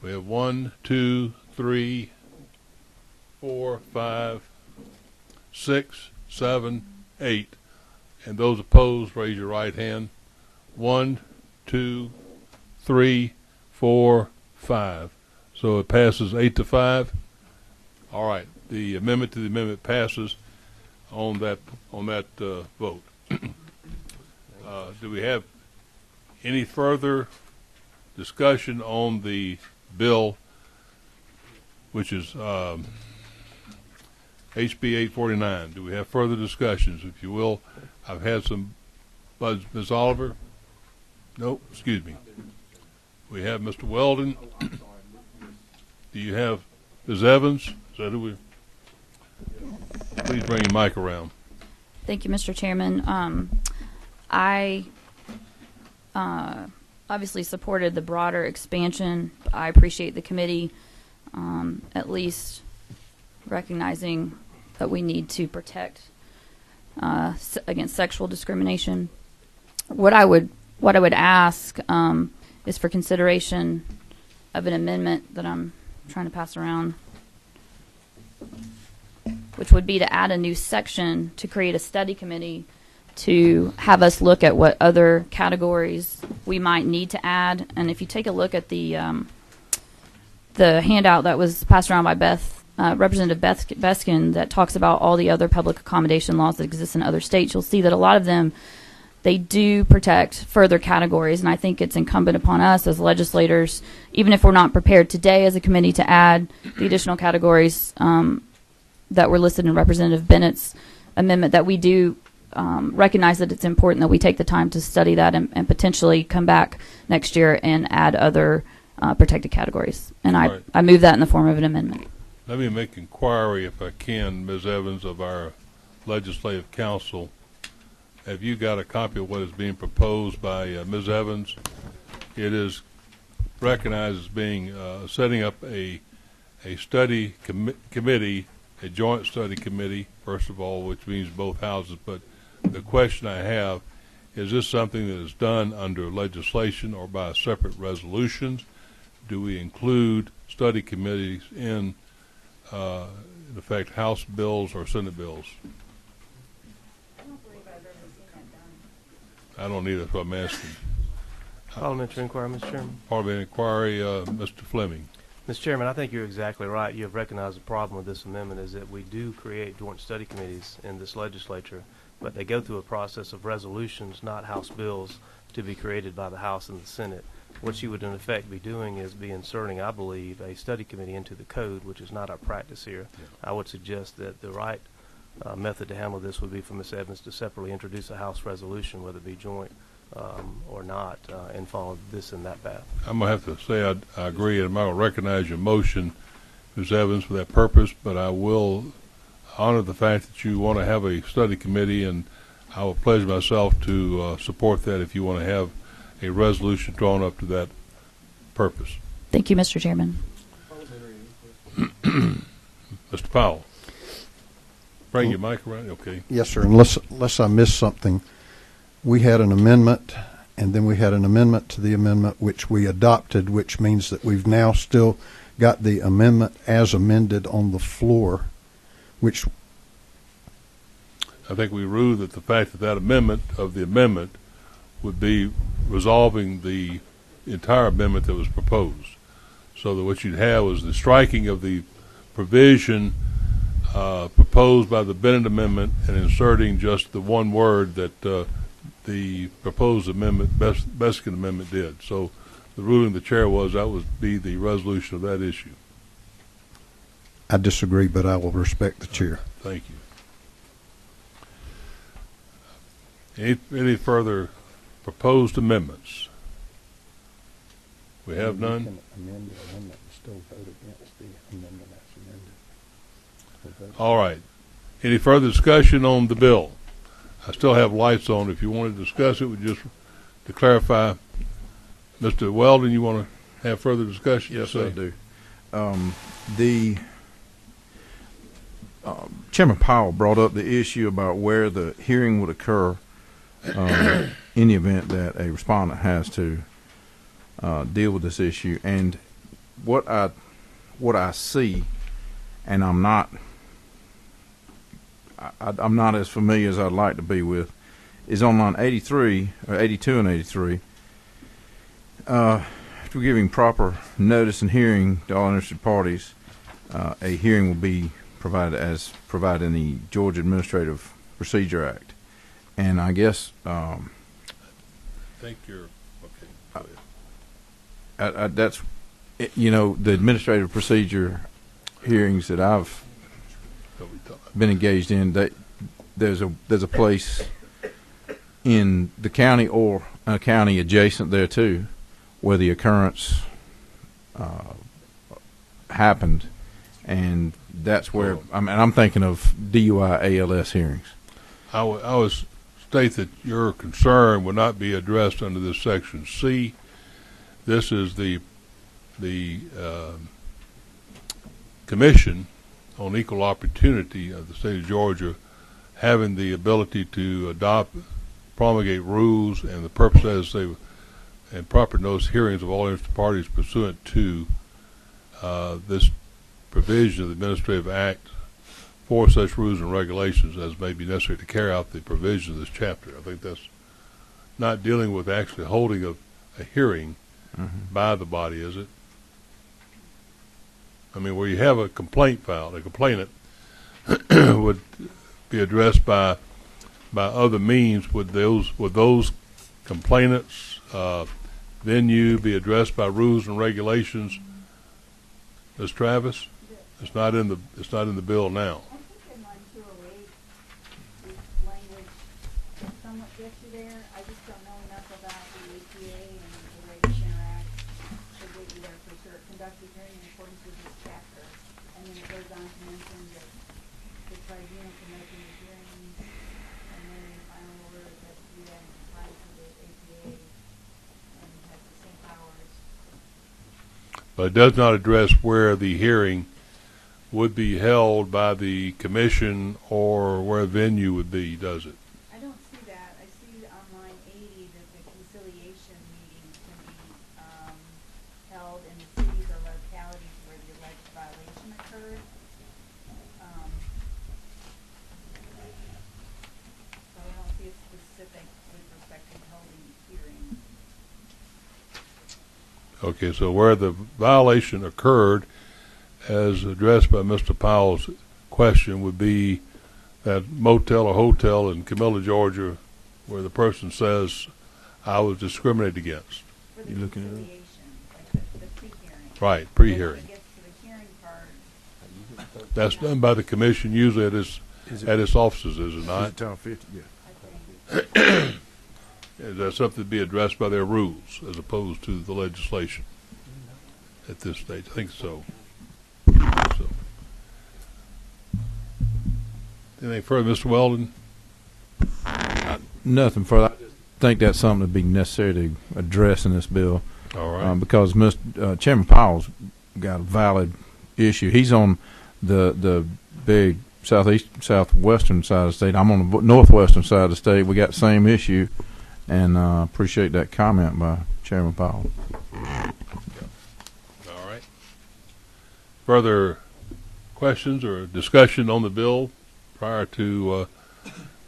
We have 1, 2, 3, 4, 5, 6, 7, 8. And those opposed, raise your right hand. 1, 2, 3, 4, 5. So it passes 8-5. All right, the amendment to the amendment passes on that vote. Do we have any further discussion on the bill, which is HB 849? Do we have further discussions? If you will, I've had some buzz. Ms. Oliver? Nope, excuse me. We have Mr. Weldon. Do you have Ms. Evans? Is that who we? Please bring your mic around. Thank you, Mr. Chairman. I obviously supported the broader expansion. I appreciate the committee at least recognizing that we need to protect against sexual discrimination. What I would ask is for consideration of an amendment that I'm trying to pass around, which would be to add a new section to create a study committee to have us look at what other categories we might need to add. And if you take a look at the handout that was passed around by Representative Beskin that talks about all the other public accommodation laws that exist in other states, you'll see that a lot of them, they do protect further categories. And I think it's incumbent upon us as legislators, even if we're not prepared today as a committee to add the additional categories that were listed in Representative Bennett's amendment, that we do recognize that it's important that we take the time to study that and potentially come back next year and add other protected categories. And I move that in the form of an amendment. Let me make inquiry, if I can, Ms. Evans, of our legislative counsel. Have you got a copy of what is being proposed by Ms. Evans? It is recognized as being setting up a study committee, a joint study committee, first of all, which means both houses. But the question I have, is this something that is done under legislation or by separate resolutions? Do we include study committees in effect, House bills or Senate bills? I don't believe I've ever seen that done. I don't either, that's what I'm asking. Parliamentary inquiry, Mr. Chairman. Parliamentary inquiry, Mr. Fleming. Mr. Chairman, I think you're exactly right. You have recognized the problem with this amendment is that we do create joint study committees in this legislature, but they go through a process of resolutions, not House bills, to be created by the House and the Senate. What you would in effect be doing is be inserting, I believe, a study committee into the code, which is not our practice here. Yeah. I would suggest that the right method to handle this would be for Ms. Evans to separately introduce a House resolution, whether it be joint or not, and follow this and that path. I'm going to have to say I agree, and I'm not going to recognize your motion, Ms. Evans, for that purpose, but I will honor the fact that you want to have a study committee, and I will pledge myself to support that if you want to have a resolution drawn up to that purpose. Thank you, Mr. Chairman. Mr. Powell. Bring your mic around. Okay. Yes, sir. Unless I missed something, we had an amendment, and then we had an amendment to the amendment, which we adopted, which means that we've now still got the amendment as amended on the floor, which I think we ruled that the fact that that amendment of the amendment would be resolving the entire amendment that was proposed. So that what you'd have was the striking of the provision proposed by the Bennett Amendment and inserting just the one word that the proposed amendment, Beskin Amendment, did. So the ruling of the chair was that would be the resolution of that issue. I disagree, but I will respect the chair. Thank you. Any further proposed amendments? We have none. You can amend the amendment and still vote against the amendment as amended. All right. Any further discussion on the bill? I still have lights on. If you want to discuss it, just to clarify, Mr. Weldon, you want to have further discussion? Yes, I do. Chairman Powell brought up the issue about where the hearing would occur in the event that a respondent has to deal with this issue. And what I see, and I'm not as familiar as I'd like to be with, is on line 83 or 82 and 83. After giving proper notice and hearing to all interested parties, a hearing will be provided as provided in the Georgia Administrative Procedure Act. And I guess I think you're okay. Go ahead. That's the administrative procedure hearings that I've been engaged in. That there's a place in the county or a county adjacent there too, where the occurrence happened, and that's where I'm thinking of DUI ALS hearings. I would state that your concern would not be addressed under this section C. This is the Commission on Equal Opportunity of the state of Georgia having the ability to adopt, promulgate rules, and the purpose as they and proper notice hearings of all interested parties pursuant to this provision of the Administrative Act for such rules and regulations as may be necessary to carry out the provisions of this chapter. I think that's not dealing with actually holding a hearing by the body, is it? I mean, where you have a complaint filed, a complainant would be addressed by other means. Would those complainants venue be addressed by rules and regulations, Ms. Travis? It's not in the bill now. I think in line 208, this language is somewhat gets you there. I just don't know enough about the APA and the way to interact to get you there for sure. Conduct a hearing in accordance with this chapter. And then it goes on to mention that the tribunal can open the hearings, and then in the final order it has to do that in compliance with the APA and has the same powers. But it does not address where the hearing would be held by the commission or where venue would be, does it? I don't see that. I see on line 80 that the conciliation meetings can be held in the cities or localities where the alleged violation occurred. So I don't see a specific with respect to holding hearings. Okay, so where the violation occurred, as addressed by Mr. Powell's question, would be that motel or hotel in Camilla, Georgia, where the person says, I was discriminated against. You looking at it? Like the pre-hearing. Right, pre-hearing. When it gets to the hearing part. That's done by the commission usually at its offices, is it not? Town 50, yeah. Is that something to be addressed by their rules as opposed to the legislation at this stage? I think so. Anything further, Mr. Weldon? I Nothing further. I just think that's something that'd be necessary to address in this bill. All right. Because Chairman Powell's got a valid issue. He's on the big southwestern side of the state. I'm on the northwestern side of the state. We got the same issue, and appreciate that comment by Chairman Powell. All right. Further questions or discussion on the bill prior to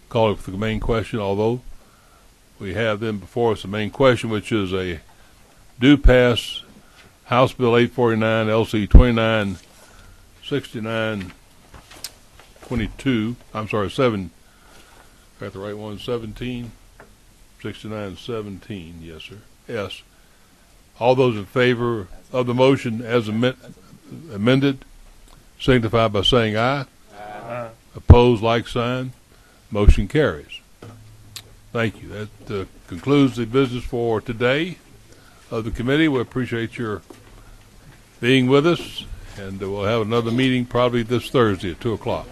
calling for the main question, although we have then before us the main question, which is a do pass House Bill 849 LC 296922. I'm sorry, 7. Got the right one, 17. 6917, yes, sir. Yes. All those in favor of the motion as amended signify by saying aye. Aye. Opposed, like sign. Motion carries. Thank you. That concludes the business for today of the committee. We appreciate your being with us, and we'll have another meeting probably this Thursday at 2 o'clock.